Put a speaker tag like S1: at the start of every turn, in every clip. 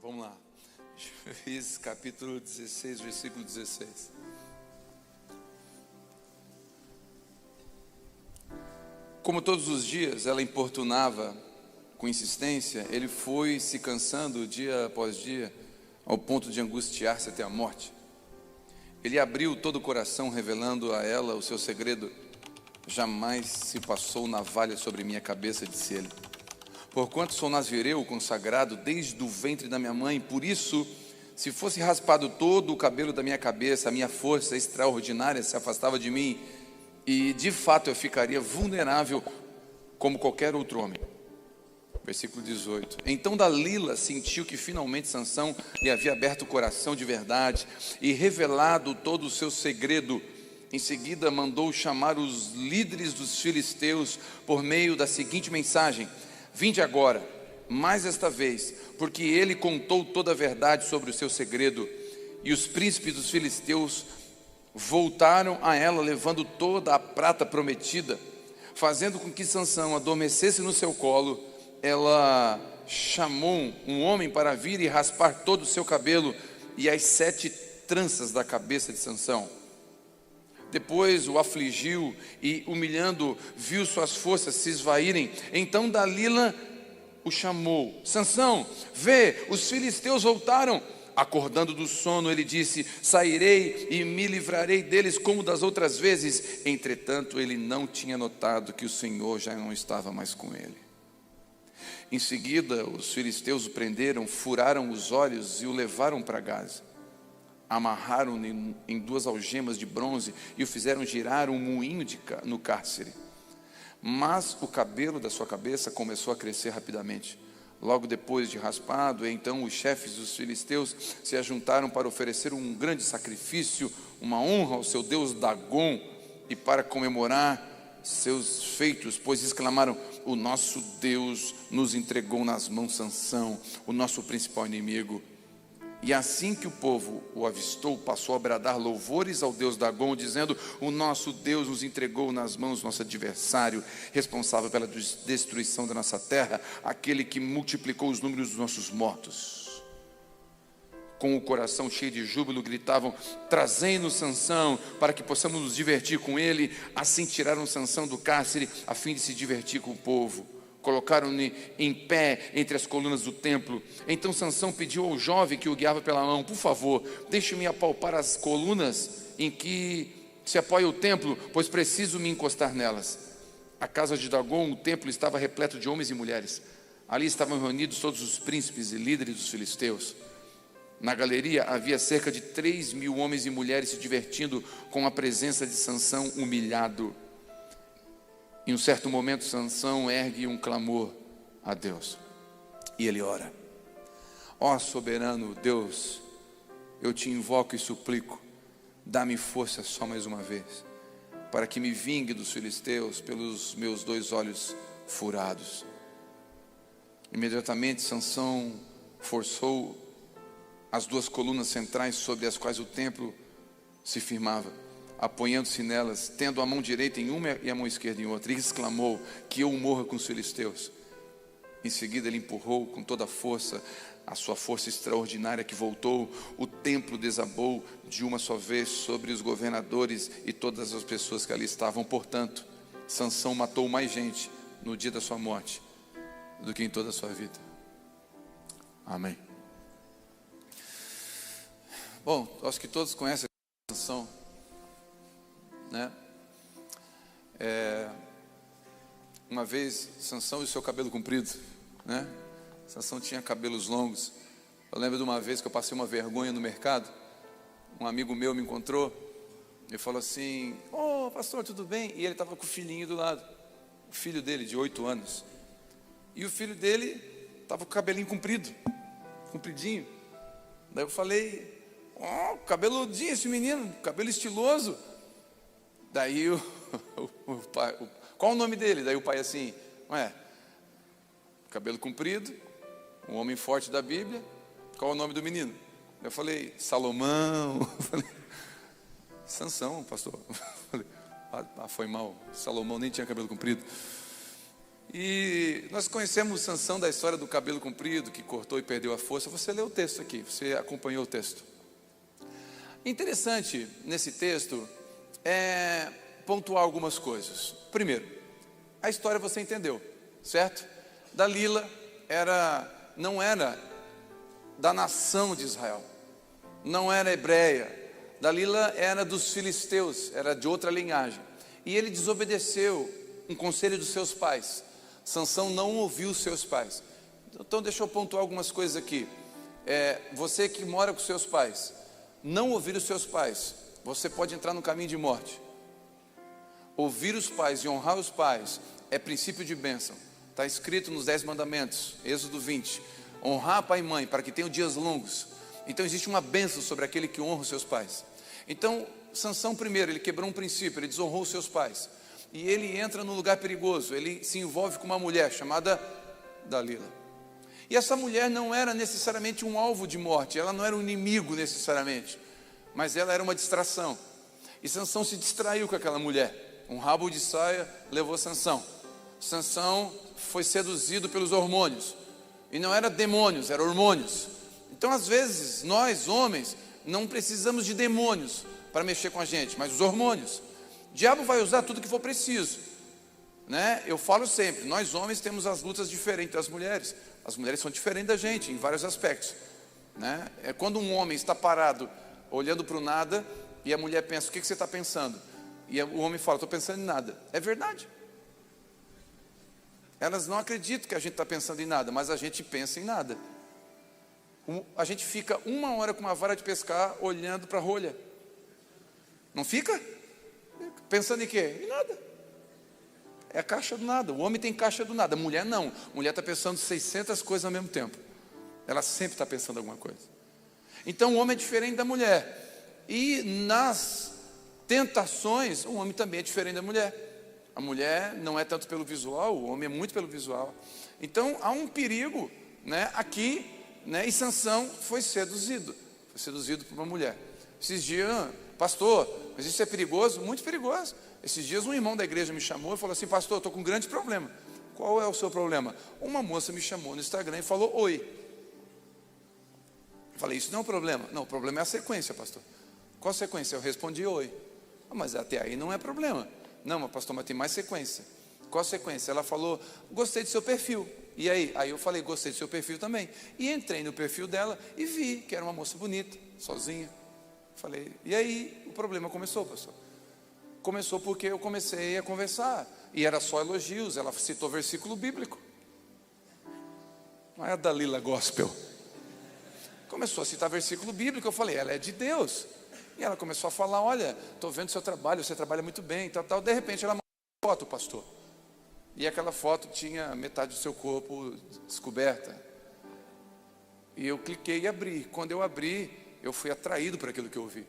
S1: Vamos lá. Juízes capítulo 16, versículo 16. Como todos os dias ela importunava com insistência, ele foi se cansando dia após dia, ao ponto de angustiar-se até a morte. Ele abriu todo o coração, revelando a ela o seu segredo. Jamais se passou navalha sobre minha cabeça, disse ele. Porquanto sou nazireu consagrado desde o ventre da minha mãe, por isso, se fosse raspado todo o cabelo da minha cabeça, a minha força extraordinária se afastava de mim, e de fato eu ficaria vulnerável como qualquer outro homem. Versículo 18. Então Dalila sentiu que finalmente Sansão lhe havia aberto o coração de verdade e revelado todo o seu segredo. Em seguida mandou chamar os líderes dos filisteus por meio da seguinte mensagem: vinde agora, mais esta vez, porque ele contou toda a verdade sobre o seu segredo. E os príncipes dos filisteus voltaram a ela, levando toda a prata prometida. Fazendo com que Sansão adormecesse no seu colo, ela chamou um homem para vir e raspar todo o seu cabelo e as 7 tranças da cabeça de Sansão. Depois o afligiu e, humilhando, viu suas forças se esvaírem. Então Dalila o chamou: Sansão, vê, os filisteus voltaram. Acordando do sono, ele disse: sairei e me livrarei deles como das outras vezes. Entretanto, ele não tinha notado que o Senhor já não estava mais com ele. Em seguida, os filisteus o prenderam, furaram os olhos e o levaram para Gaza. Amarraram-no em 2 algemas de bronze e o fizeram girar um moinho no cárcere. Mas o cabelo da sua cabeça começou a crescer rapidamente. Logo depois de raspado, então os chefes dos filisteus se ajuntaram para oferecer um grande sacrifício, uma honra ao seu deus Dagom, e para comemorar seus feitos, pois exclamaram: o nosso Deus nos entregou nas mãos Sansão, o nosso principal inimigo. E assim que o povo o avistou, passou a bradar louvores ao Deus Dagom, dizendo: o nosso Deus nos entregou nas mãos do nosso adversário, responsável pela destruição da nossa terra, aquele que multiplicou os números dos nossos mortos. Com o coração cheio de júbilo, gritavam: trazei-nos Sansão, para que possamos nos divertir com ele. Assim tiraram Sansão do cárcere, a fim de se divertir com o povo. Colocaram-no em pé entre as colunas do templo. Então Sansão pediu ao jovem que o guiava pela mão: por favor, deixe-me apalpar as colunas em que se apoia o templo, pois preciso me encostar nelas. A casa de Dagom, o templo, estava repleto de homens e mulheres. Ali estavam reunidos todos os príncipes e líderes dos filisteus. Na galeria havia cerca de 3.000 homens e mulheres se divertindo com a presença de Sansão humilhado. Em um certo momento, Sansão ergue um clamor a Deus e ele ora: ó soberano Deus, eu te invoco e suplico, dá-me força só mais uma vez, para que me vingue dos filisteus pelos meus 2 olhos furados. Imediatamente Sansão forçou as 2 colunas centrais sobre as quais o templo se firmava, apoiando-se nelas, tendo a mão direita em uma e a mão esquerda em outra, e exclamou: que eu morra com os filisteus. Em seguida ele empurrou com toda a força, a sua força extraordinária que voltou. O templo desabou de uma só vez sobre os governadores e todas as pessoas que ali estavam. Portanto, Sansão matou mais gente no dia da sua morte do que em toda a sua vida. Amém. Bom, acho que todos conhecem Sansão, né? Uma vez Sansão e o seu cabelo comprido, né? Sansão tinha cabelos longos. Eu lembro de uma vez que eu passei uma vergonha no mercado. Um amigo meu me encontrou e falou assim: ô pastor, tudo bem? E ele estava com o filhinho do lado, o filho dele de 8 anos. E o filho dele estava com o cabelinho comprido, compridinho. Daí eu falei: ó, cabeludinho esse menino, cabelo estiloso. Daí o pai: qual o nome dele? Daí o pai assim: cabelo comprido, um homem forte da Bíblia, qual o nome do menino? Eu falei: Salomão. Eu falei: Sansão, pastor. Eu falei: foi mal, Salomão nem tinha cabelo comprido. E nós conhecemos Sansão da história do cabelo comprido, que cortou e perdeu a força. Você leu o texto aqui, você acompanhou o texto. Interessante nesse texto é pontuar algumas coisas. Primeiro, a história você entendeu, certo? Dalila não era da nação de Israel, não era hebreia. Dalila era dos filisteus, era de outra linhagem. E ele desobedeceu um conselho dos seus pais. Sansão não ouviu os seus pais. Então deixa eu pontuar algumas coisas aqui. Você que mora com seus pais, não ouvir os seus pais, você pode entrar no caminho de morte. Ouvir os pais e honrar os pais é princípio de bênção. Está escrito nos 10 mandamentos, Êxodo 20. Honrar pai e mãe para que tenham dias longos. Então existe uma bênção sobre aquele que honra os seus pais. Então Sansão primeiro, ele quebrou um princípio, ele desonrou os seus pais. E ele entra num lugar perigoso, ele se envolve com uma mulher chamada Dalila. E essa mulher não era necessariamente um alvo de morte, ela não era um inimigo necessariamente, mas ela era uma distração. E Sansão se distraiu com aquela mulher. Um rabo de saia levou Sansão. Sansão foi seduzido pelos hormônios. E não era demônios, eram hormônios. Então às vezes nós homens não precisamos de demônios para mexer com a gente, mas os hormônios. O diabo vai usar tudo que for preciso, né? Eu falo sempre, nós homens temos as lutas diferentes das mulheres. As mulheres são diferentes da gente em vários aspectos, né? É quando um homem está parado olhando para o nada e a mulher pensa, o que você está pensando? E o homem fala, estou pensando em nada. É verdade. Elas não acreditam que a gente está pensando em nada, mas a gente pensa em nada. A gente fica 1 hora com uma vara de pescar olhando para a rolha. Não fica? Pensando em quê? Em nada. É a caixa do nada. O homem tem caixa do nada. A mulher não. A mulher está pensando 600 coisas ao mesmo tempo. Ela sempre está pensando alguma coisa. Então o homem é diferente da mulher. E nas tentações, o homem também é diferente da mulher. A mulher não é tanto pelo visual, o homem é muito pelo visual. Então há um perigo, né, aqui, né, e Sansão foi seduzido por uma mulher. Esses dias, pastor, mas isso é perigoso? Muito perigoso. Esses dias um irmão da igreja me chamou e falou assim, pastor, estou com um grande problema. Qual é o seu problema? Uma moça me chamou no Instagram e falou, oi. Eu falei, isso não é um problema. Não, o problema é a sequência, pastor. Qual sequência? Eu respondi, oi. Mas até aí não é problema. Não, mas pastor, mas tem mais sequência. Qual sequência? Ela falou, gostei do seu perfil. E aí? Aí eu falei, gostei do seu perfil também. E entrei no perfil dela e vi que era uma moça bonita, sozinha. Falei, e aí o problema começou, pastor. Começou porque eu comecei a conversar. E era só elogios, ela citou versículo bíblico. Não é a Dalila Gospel. Começou a citar versículo bíblico, eu falei, ela é de Deus. E ela começou a falar, olha, estou vendo seu trabalho, você trabalha muito bem, tal. De repente ela mandou uma foto, pastor. E aquela foto tinha metade do seu corpo descoberta. E eu cliquei e abri. Quando eu abri, eu fui atraído por aquilo que eu vi.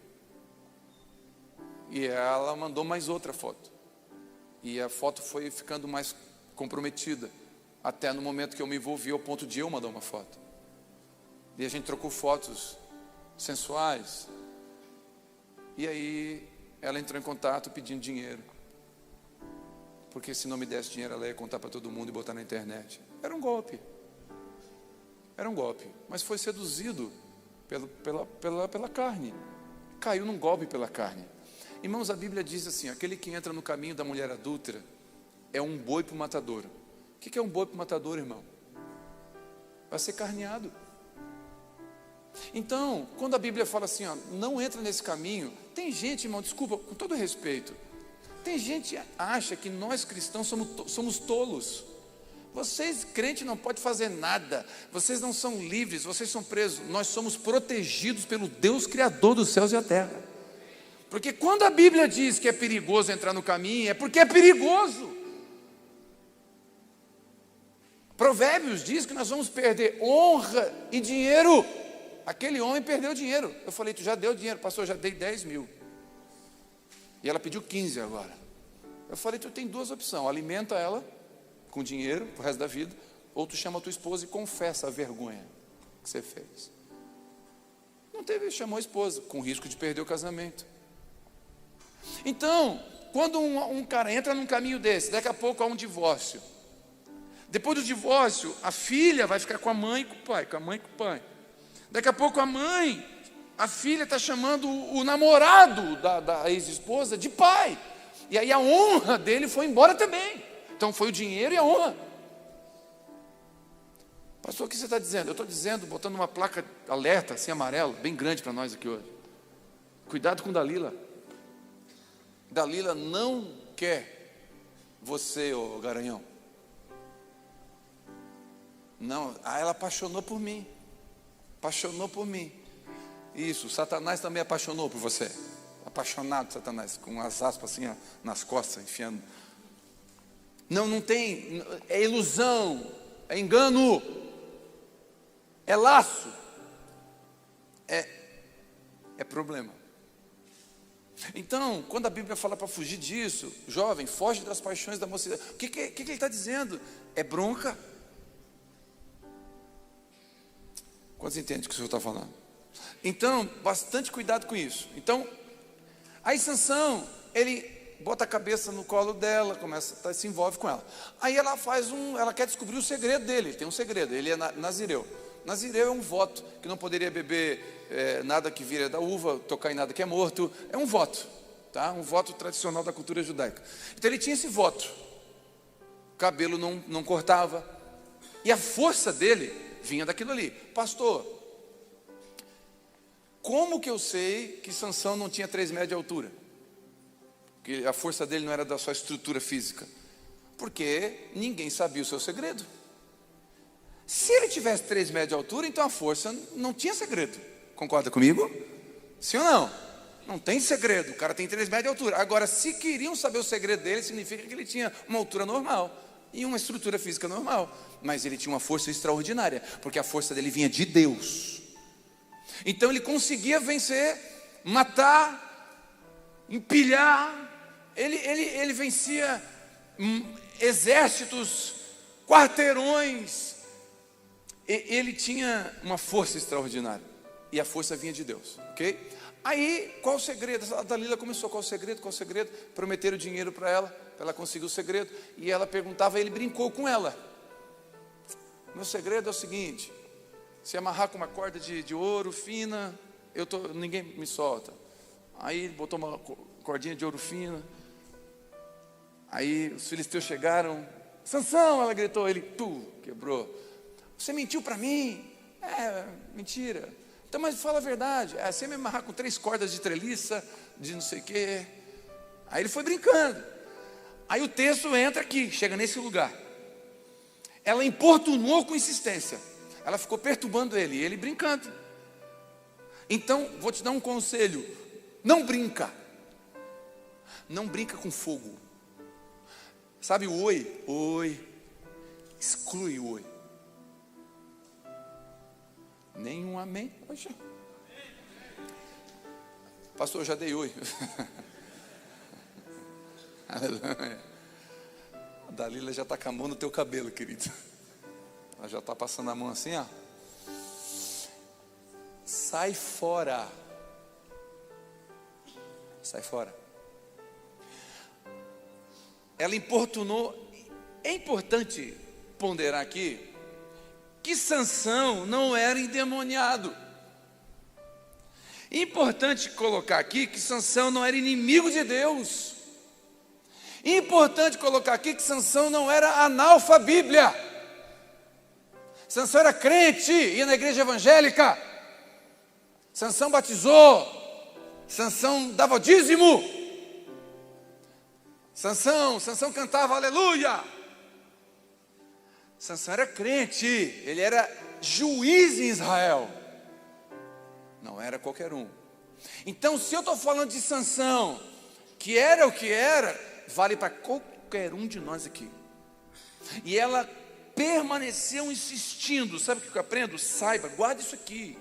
S1: E ela mandou mais outra foto. E a foto foi ficando mais comprometida. Até no momento que eu me envolvi, ao ponto de eu mandar uma foto. E a gente trocou fotos sensuais. E aí ela entrou em contato pedindo dinheiro. Porque se não me desse dinheiro, ela ia contar para todo mundo e botar na internet. Era um golpe. Era um golpe. Mas foi seduzido pela carne. Caiu num golpe pela carne. Irmãos, a Bíblia diz assim, aquele que entra no caminho da mulher adúltera é um boi para o matador. O que é um boi para o matador, irmão? Vai ser carneado. Então, quando a Bíblia fala assim, ó, não entra nesse caminho, tem gente, irmão, desculpa, com todo respeito, tem gente que acha que nós cristãos somos tolos. Vocês, crentes, não podem fazer nada, vocês não são livres, vocês são presos. Nós somos protegidos pelo Deus Criador dos céus e a terra. Porque quando a Bíblia diz que é perigoso entrar no caminho, é porque é perigoso. Provérbios diz que nós vamos perder honra e dinheiro. Aquele homem perdeu dinheiro. Eu falei, tu já deu dinheiro? Pastor, eu já dei 10 mil. E ela pediu 15 agora. Eu falei, tu tem duas opções. Alimenta ela com dinheiro pro resto da vida, ou tu chama a tua esposa e confessa a vergonha que você fez. Não teve, chamou a esposa, com risco de perder o casamento. Então, quando um cara entra num caminho desse, daqui a pouco há um divórcio. Depois do divórcio, a filha vai ficar com a mãe e com o pai, com a mãe e com o pai. Daqui a pouco a filha está chamando o namorado da ex-esposa de pai. E aí a honra dele foi embora também. Então foi o dinheiro e a honra. Pastor, o que você está dizendo? Eu estou dizendo, botando uma placa alerta, assim, amarela, bem grande para nós aqui hoje. Cuidado com Dalila. Dalila não quer você, ô garanhão. Não, ela apaixonou por mim. Apaixonou por mim. Isso, Satanás também apaixonou por você. Apaixonado, Satanás, com as aspas assim, ó, nas costas, enfiando. Não tem, é ilusão, é engano, é laço, é problema. Então, quando a Bíblia fala para fugir disso, jovem, foge das paixões da mocidade. O que ele está dizendo? É bronca. Quantos entendem o que o Senhor está falando? Então, bastante cuidado com isso. Então, aí Sansão, ele bota a cabeça no colo dela, se envolve com ela. Aí ela ela quer descobrir o segredo dele. Ele tem um segredo, ele é nazireu. Nazireu é um voto, que não poderia beber nada que vira da uva, tocar em nada que é morto. É um voto, tá? Um voto tradicional da cultura judaica. Então ele tinha esse voto. O cabelo não cortava. E a força dele vinha daquilo ali. Pastor, como que eu sei que Sansão não tinha 3 metros de altura? Que a força dele não era da sua estrutura física. Porque ninguém sabia o seu segredo. Se ele tivesse 3 metros de altura, então a força não tinha segredo. Concorda comigo? Sim ou não? Não tem segredo, o cara tem 3 metros de altura. Agora, se queriam saber o segredo dele, significa que ele tinha uma altura normal e uma estrutura física normal. Mas ele tinha uma força extraordinária, porque a força dele vinha de Deus. Então ele conseguia vencer, matar, empilhar. Ele vencia exércitos, quarteirões. Ele tinha uma força extraordinária. E a força vinha de Deus, ok? Aí, qual o segredo? A Dalila começou, qual o segredo? Qual o segredo? Prometeram dinheiro para ela conseguir o segredo. E ela perguntava, ele brincou com ela. Meu segredo é o seguinte: se amarrar com uma corda de ouro fina, ninguém me solta. Aí ele botou uma cordinha de ouro fina. Aí os filisteus chegaram. Sansão, ela gritou, ele quebrou. Você mentiu para mim? Mentira. Então, mas fala a verdade. Você me amarrar com 3 cordas de treliça, de não sei o quê. Aí ele foi brincando. Aí o texto entra aqui, chega nesse lugar. Ela importunou com insistência. Ela ficou perturbando ele, e ele brincando. Então, vou te dar um conselho. Não brinca. Não brinca com fogo. Sabe o oi? Oi. Exclui o oi. Nenhum amém? Poxa. Pastor, já dei oi. Aleluia. A Dalila já está com a mão no teu cabelo, querido. Ela já está passando a mão assim, ó. Sai fora. Sai fora. Ela importunou. É importante ponderar aqui que Sansão não era endemoniado. Importante colocar aqui que Sansão não era inimigo de Deus. Importante colocar aqui que Sansão não era analfabíblia. Sansão era crente, ia na igreja evangélica. Sansão batizou. Sansão dava dízimo. Sansão cantava aleluia. Sansão era crente, ele era juiz em Israel. Não era qualquer um. Então, se eu estou falando de Sansão, que era o que era, vale para qualquer um de nós aqui. E ela permaneceu insistindo. Sabe o que eu aprendo? Saiba, guarda isso aqui.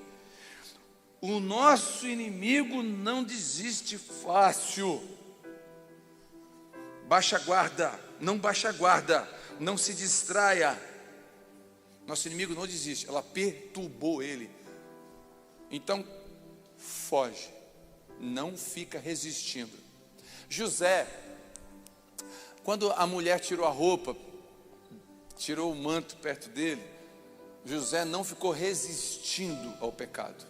S1: O nosso inimigo não desiste fácil. Baixa a guarda, não baixa a guarda, não se distraia. Nosso inimigo não desiste, ela perturbou ele. Então, foge, não fica resistindo. José, quando a mulher tirou a roupa tirou o manto perto dele, José não ficou resistindo ao pecado.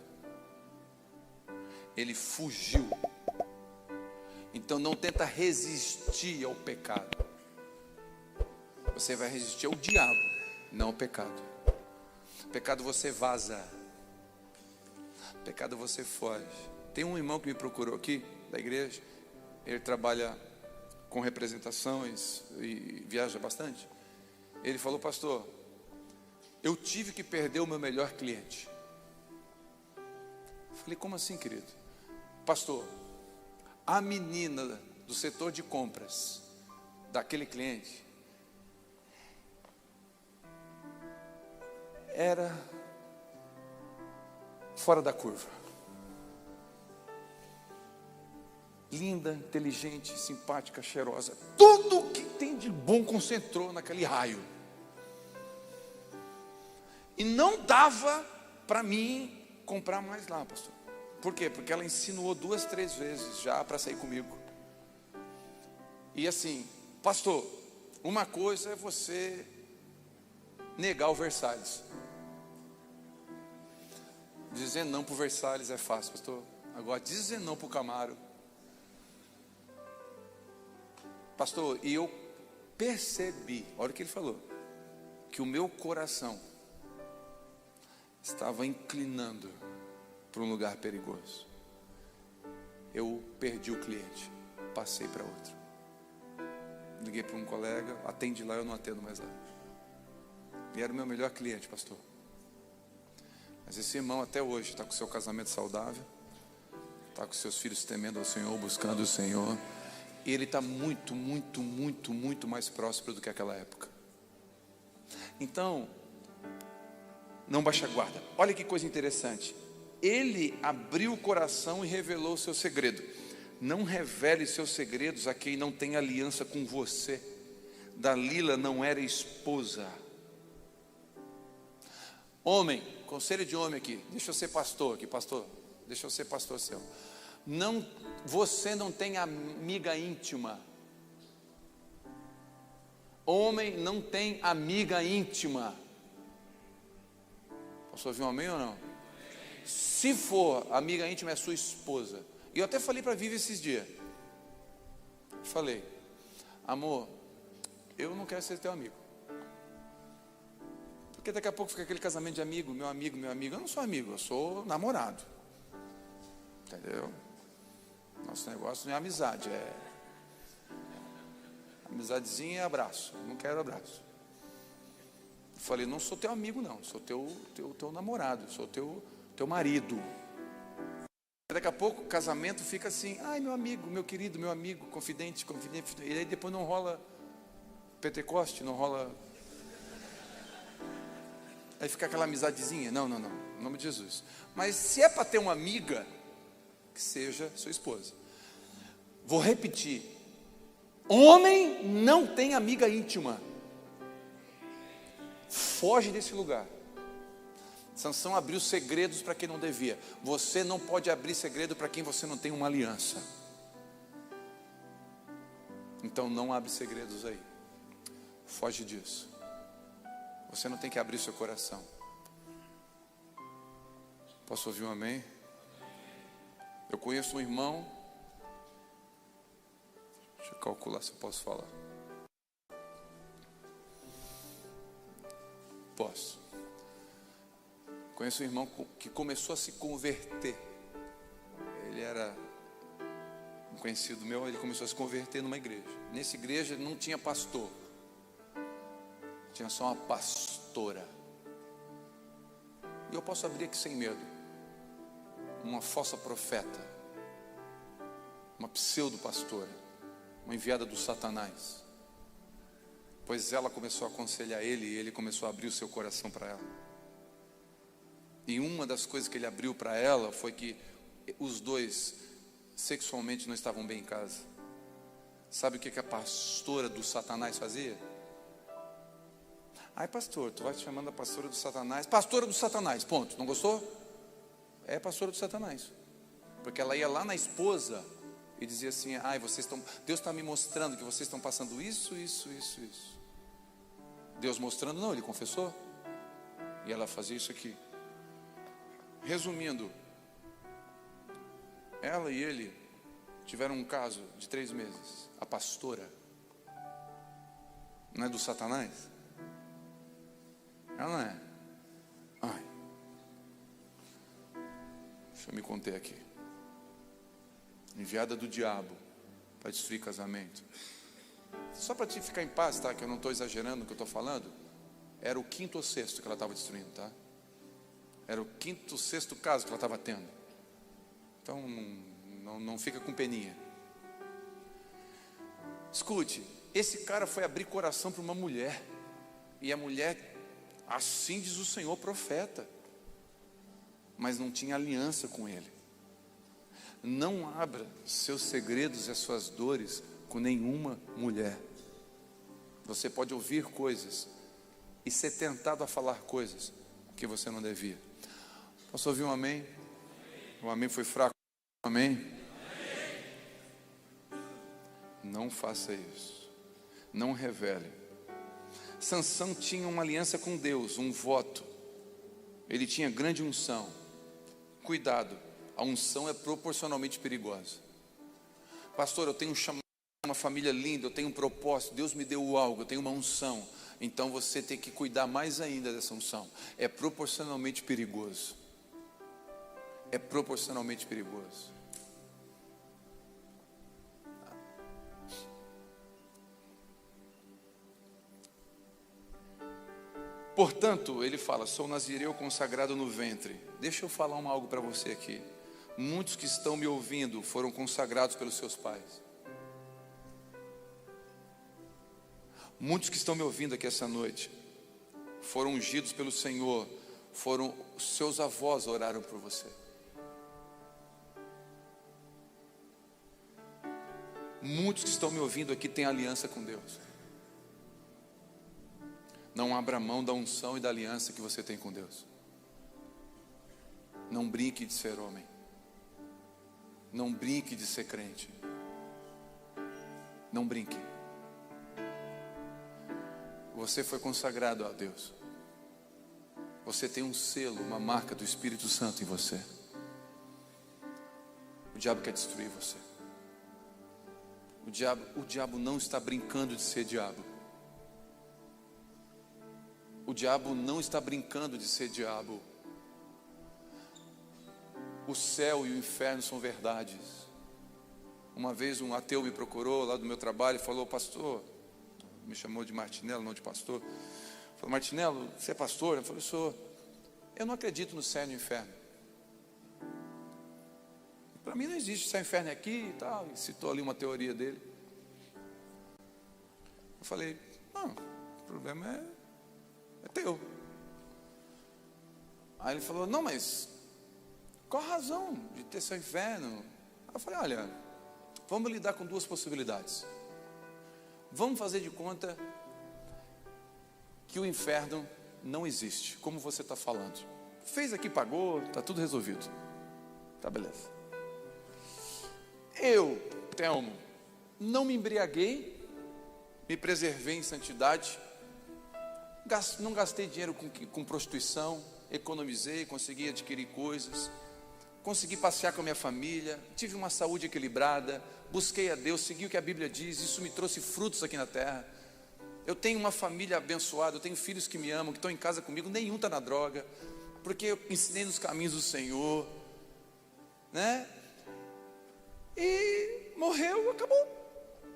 S1: Ele fugiu. Então não tenta resistir ao pecado. Você vai resistir ao diabo, não ao pecado. Pecado você vaza. Pecado você foge. Tem um irmão que me procurou aqui, da igreja. Ele trabalha com representações e viaja bastante. Ele falou: pastor, eu tive que perder o meu melhor cliente. Eu falei: como assim, querido? Pastor, a menina do setor de compras daquele cliente era fora da curva. Linda, inteligente, simpática, cheirosa. Tudo que tem de bom concentrou naquele raio. E não dava para mim comprar mais lá, pastor. Por quê? Porque ela insinuou 2, 3 vezes já para sair comigo. E assim, pastor, uma coisa é você negar o Versalhes. Dizer não para o Versalhes é fácil, pastor. Agora, dizer não para o Camaro. Pastor, e eu percebi, olha o que ele falou, que o meu coração estava inclinando para um lugar perigoso. Eu perdi o cliente, passei para outro. Liguei para um colega, atende lá, eu não atendo mais lá. E era o meu melhor cliente, pastor. Mas esse irmão até hoje está com o seu casamento saudável, está com seus filhos temendo ao Senhor, buscando o Senhor. E ele está muito, muito, muito, muito mais próspero do que aquela época. Então, não baixe a guarda. Olha que coisa interessante. Ele abriu o coração e revelou o seu segredo. Não revele seus segredos a quem não tem aliança com você. Dalila não era esposa. Homem, conselho de homem aqui. Deixa eu ser pastor aqui, pastor. Deixa eu ser pastor seu. Não, você não tem amiga íntima. Homem não tem amiga íntima. Posso ouvir um amém ou não? Se for, amiga íntima é sua esposa. E eu até falei para a Vivi esses dias. Falei: amor, eu não quero ser teu amigo. Porque daqui a pouco fica aquele casamento de amigo, meu amigo, meu amigo. Eu não sou amigo, eu sou namorado. Entendeu? Nosso negócio não é amizade, é amizadezinha e abraço. Eu não quero abraço. Eu falei: não sou teu amigo não, sou teu namorado, sou teu marido. Daqui a pouco o casamento fica assim: ai, meu amigo, meu querido, meu amigo, confidente. E aí depois não rola Pentecoste, não rola. Aí fica aquela amizadezinha. Não, em nome de Jesus. Mas se é para ter uma amiga, que seja sua esposa. Vou repetir: homem não tem amiga íntima. Foge desse lugar. Sansão abriu segredos para quem não devia. Você não pode abrir segredo para quem você não tem uma aliança. Então não abre segredos aí. Foge disso. Você não tem que abrir seu coração. Posso ouvir um amém? Eu conheço um irmão. Deixa eu calcular se eu posso falar. Posso. Conheço um irmão que começou a se converter. Ele era um conhecido meu, ele começou a se converter numa igreja. Nessa igreja não tinha pastor. Tinha só uma pastora. E eu posso abrir aqui sem medo. Uma falsa profeta. Uma pseudo-pastora. Uma enviada do Satanás. Pois ela começou a aconselhar ele e ele começou a abrir o seu coração para ela. E uma das coisas que ele abriu para ela foi que os dois sexualmente não estavam bem em casa. Sabe o que a pastora do Satanás fazia? Ai, pastor, tu vai te chamando a pastora do Satanás. Pastora do Satanás, ponto. Não gostou? É pastora do Satanás. Porque ela ia lá na esposa e dizia assim: ai, vocês estão, Deus está me mostrando que vocês estão passando isso. Deus mostrando, não, ele confessou. E ela fazia isso aqui. Resumindo, ela e ele tiveram um caso de 3 meses. A pastora, não é do Satanás? Ela não é. Ai, deixa eu me conter aqui. Enviada do diabo para destruir casamento. Só para te ficar em paz, tá? Que eu não estou exagerando no que eu estou falando. Era o 5º ou 6º que ela estava destruindo, tá? Era o 5º, 6º caso que ela estava tendo. Então não fica com peninha. Escute, esse cara foi abrir coração para uma mulher. E a mulher, assim diz o Senhor profeta, mas não tinha aliança com ele. Não abra seus segredos e as suas dores com nenhuma mulher. Você pode ouvir coisas e ser tentado a falar coisas que você não devia. Posso ouvir um amém? O amém foi fraco. Amém? Não faça isso. Não revele. Sansão tinha uma aliança com Deus, um voto. Ele tinha grande unção. Cuidado, a unção é proporcionalmente perigosa. Pastor, eu tenho uma família linda, eu tenho um propósito, Deus me deu algo, eu tenho uma unção. Então você tem que cuidar mais ainda dessa unção. É proporcionalmente perigoso. É proporcionalmente perigoso. Portanto, ele fala, sou nazireu consagrado no ventre. Deixa eu falar algo para você aqui. Muitos que estão me ouvindo foram consagrados pelos seus pais. Muitos que estão me ouvindo aqui essa noite foram ungidos pelo Senhor. Foram seus avós oraram por você. Muitos que estão me ouvindo aqui têm aliança com Deus. Não abra mão da unção e da aliança que você tem com Deus. Não brinque de ser homem. Não brinque de ser crente. Não brinque. Você foi consagrado a Deus. Você tem um selo, uma marca do Espírito Santo em você. O diabo quer destruir você. O diabo não está brincando de ser diabo. O diabo não está brincando de ser diabo. O céu e o inferno são verdades. Uma vez um ateu me procurou lá do meu trabalho e falou, pastor, me chamou de Martinello, não de pastor. Falou, Martinello, você é pastor? Eu falei, sou. Eu não acredito no céu e no inferno. Para mim não existe céu e inferno aqui e tal. E citou ali uma teoria dele. Eu falei, não, o problema é teu. Aí ele falou, não, mas qual a razão de ter céu e inferno? Aí eu falei, olha, vamos lidar com 2 possibilidades. Vamos fazer de conta que o inferno não existe, como você está falando. Fez aqui, pagou, está tudo resolvido. Tá, beleza. Eu, Telmo, não me embriaguei, me preservei em santidade, não gastei dinheiro com prostituição, economizei, consegui adquirir coisas, consegui passear com a minha família, tive uma saúde equilibrada, busquei a Deus, segui o que a Bíblia diz, isso me trouxe frutos aqui na terra. Eu tenho uma família abençoada, eu tenho filhos que me amam, que estão em casa comigo, nenhum está na droga, porque eu ensinei nos caminhos do Senhor, né? E morreu,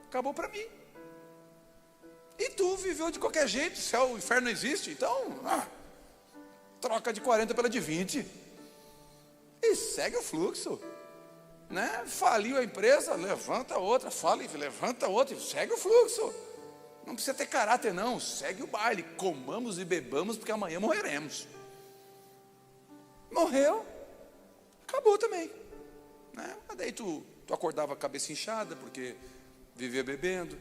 S1: acabou para mim. E tu viveu de qualquer jeito, céu, o inferno não existe, então troca de 40 pela de 20 e segue o fluxo, né? Faliu a empresa, levanta outra, fala e levanta outra, e segue o fluxo. Não precisa ter caráter não, segue o baile, comamos e bebamos porque amanhã morreremos. Morreu, acabou também, né? Mas daí tu acordava a cabeça inchada porque vivia bebendo.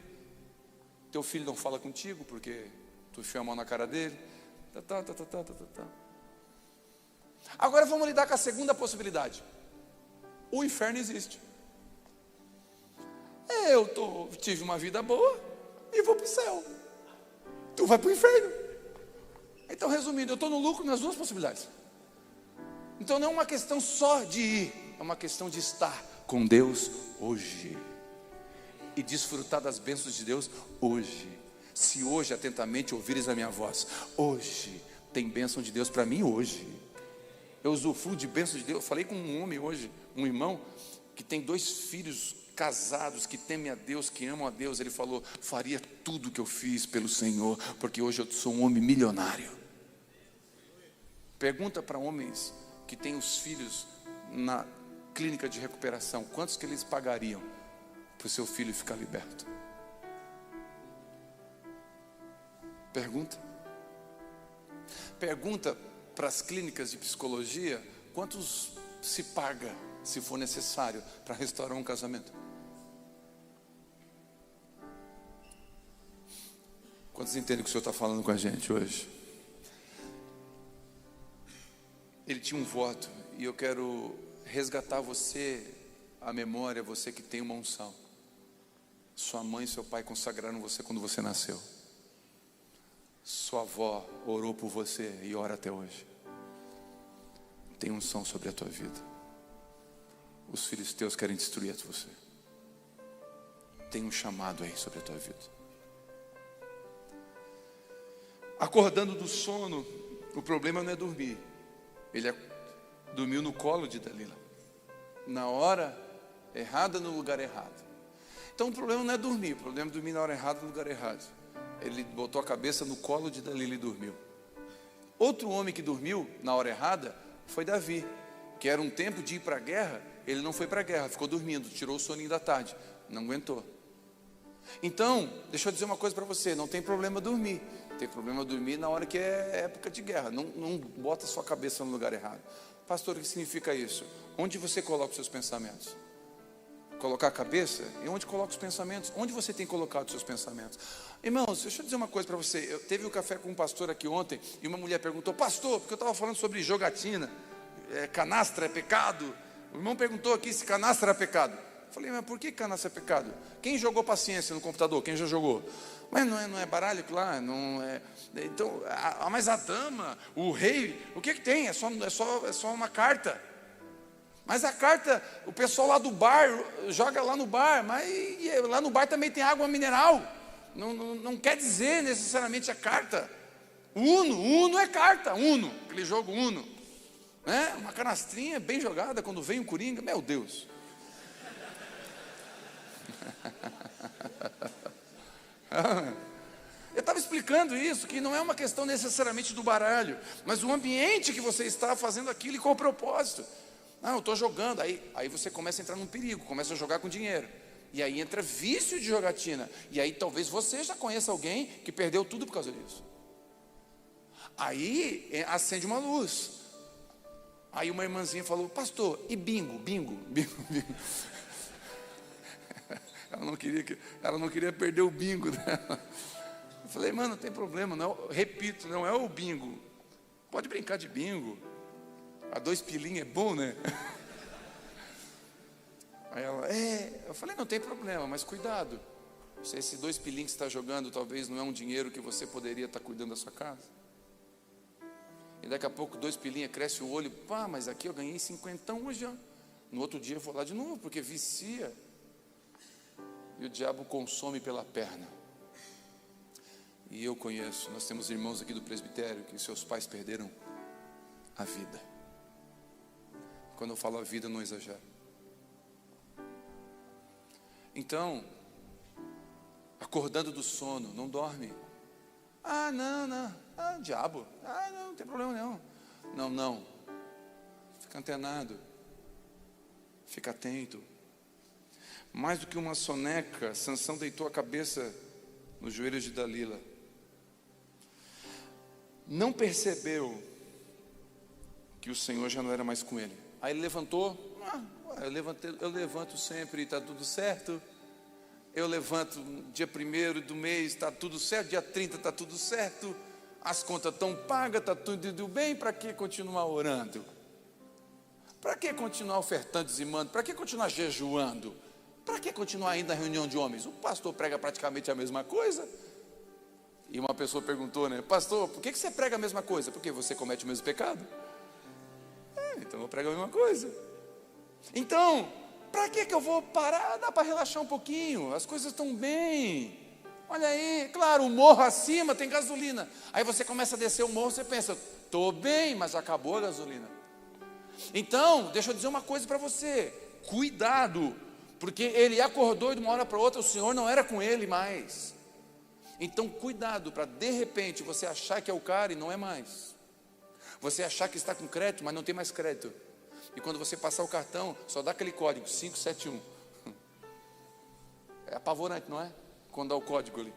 S1: Teu filho não fala contigo porque tu enfiou a mão na cara dele. Agora vamos lidar com a segunda possibilidade. O inferno existe. Eu tive uma vida boa e vou para o céu. tu vai para o inferno. Então, resumindo, eu estou no lucro nas duas possibilidades. Então não é uma questão só de ir, é uma questão de estar com Deus hoje e desfrutar das bênçãos de Deus hoje. Se hoje atentamente ouvires a minha voz, hoje tem bênção de Deus para mim hoje. Eu usufruo de bênção de Deus. Eu falei com um homem hoje, um irmão que tem 2 filhos casados, que temem a Deus, que amam a Deus. Ele falou: faria tudo o que eu fiz pelo Senhor, porque hoje eu sou um homem milionário. Pergunta para homens que têm os filhos na clínica de recuperação, quantos que eles pagariam para o seu filho ficar liberto? Pergunta para as clínicas de psicologia, quantos se paga, se for necessário, para restaurar um casamento? Quantos entendem o que o Senhor está falando com a gente hoje? Ele tinha um voto, e eu quero resgatar você, a memória, você que tem uma unção. Sua mãe e seu pai consagraram você quando você nasceu. Sua avó orou por você e ora até hoje. Tem unção sobre a tua vida. Os filisteus querem destruir você. Tem um chamado aí sobre a tua vida. Acordando do sono, o problema não é dormir. Ele dormiu no colo de Dalila, na hora errada, no lugar errado. Então o problema não é dormir, o problema é dormir na hora errada, no lugar errado. Ele botou a cabeça no colo de Dalila e dormiu. Outro homem que dormiu na hora errada foi Davi, que era um tempo de ir para a guerra. Ele não foi para a guerra, ficou dormindo, tirou o soninho da tarde, não aguentou. Então, deixa eu dizer uma coisa para você: não tem problema dormir. Tem problema dormir na hora que é época de guerra. Não bota a sua cabeça no lugar errado. Pastor, o que significa isso? Onde você coloca os seus pensamentos? Colocar a cabeça? E onde coloca os pensamentos? Onde você tem colocado os seus pensamentos? Irmãos, deixa eu dizer uma coisa para você. Eu teve um café com um pastor aqui ontem, e uma mulher perguntou: pastor, porque eu estava falando sobre jogatina, canastra é pecado. O irmão perguntou aqui se canastra é pecado. Eu falei: mas por que canastra é pecado? Quem jogou paciência no computador? Quem já jogou? Mas não é baralho lá, não é. Então, mas a dama, o rei, o que tem? É só uma carta. Mas a carta, o pessoal lá do bar joga lá no bar, mas lá no bar também tem água mineral. Não quer dizer necessariamente a carta. Uno é carta, Uno, aquele jogo Uno, né? Uma canastrinha bem jogada quando vem um coringa, meu Deus. Eu estava explicando isso, que não é uma questão necessariamente do baralho, mas o ambiente que você está fazendo aquilo e qual o propósito. Não, eu estou jogando, aí você começa a entrar num perigo, começa a jogar com dinheiro, e aí entra vício de jogatina, e aí talvez você já conheça alguém que perdeu tudo por causa disso. Aí acende uma luz. Aí uma irmãzinha falou: pastor, e bingo? Ela não queria perder o bingo dela. Eu falei: mano, não tem problema, não, repito, não é o bingo. Pode brincar de bingo. A 2 pilinhas é bom, né? Aí ela: eu falei: não tem problema, mas cuidado. Se esse 2 pilinhas que você está jogando, talvez não é um dinheiro que você poderia estar cuidando da sua casa. E daqui a pouco 2 pilinhas, cresce o olho: pá, mas aqui eu ganhei 50 hoje, ó. No outro dia eu vou lá de novo, porque vicia. E o diabo consome pela perna. E eu conheço, nós temos irmãos aqui do presbitério que seus pais perderam a vida. Quando eu falo a vida, não exagero. Então, acordando do sono, não dorme. Não, diabo, não tem problema não. Não, fica antenado, fica atento. Mais do que uma soneca, Sansão deitou a cabeça nos joelhos de Dalila. Não percebeu que o Senhor já não era mais com ele. Aí ele levantou: eu levanto sempre, está tudo certo. Eu levanto dia 1º do mês, está tudo certo. Dia 30 está tudo certo. As contas estão pagas, está tudo bem. Para que continuar orando? Para que continuar ofertando, dizimando? Para que continuar jejuando? Para que continuar indo na reunião de homens? O pastor prega praticamente a mesma coisa. E uma pessoa perguntou, né? Pastor, por que você prega a mesma coisa? Porque você comete o mesmo pecado. Então eu prego a mesma coisa. Então, para que eu vou parar? Dá para relaxar um pouquinho, as coisas estão bem. Olha aí, claro, o morro acima tem gasolina. Aí você começa a descer o morro, você pensa, estou bem, mas acabou a gasolina. Então, deixa eu dizer uma coisa para você, cuidado, porque ele acordou e de uma hora para outra o Senhor não era com ele mais. Então cuidado para de repente você achar que é o cara e não é mais. Você achar que está com crédito, mas não tem mais crédito. E quando você passar o cartão, só dá aquele código 571. É apavorante, não é? Quando dá o código ali,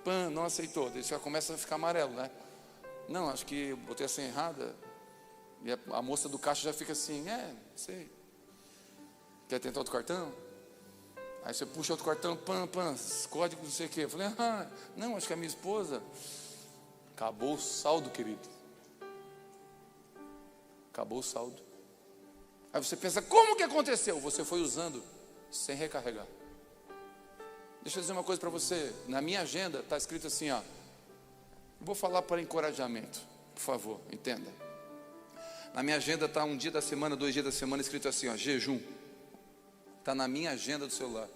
S1: pã, não aceitou, daí já começa a ficar amarelo, né? Não, acho que eu botei a senha errada. E a moça do caixa já fica assim, sei. Quer tentar outro cartão? Aí você puxa outro cartão, pam, código não sei o quê. Eu falei, não, acho que é a minha esposa. Acabou o saldo, querido. Acabou o saldo. Aí você pensa, como que aconteceu? Você foi usando sem recarregar. Deixa eu dizer uma coisa para você. Na minha agenda está escrito assim, vou falar para encorajamento, por favor, entenda. Na minha agenda está um dia da semana, 2 dias da semana, escrito assim, jejum. Está na minha agenda do celular.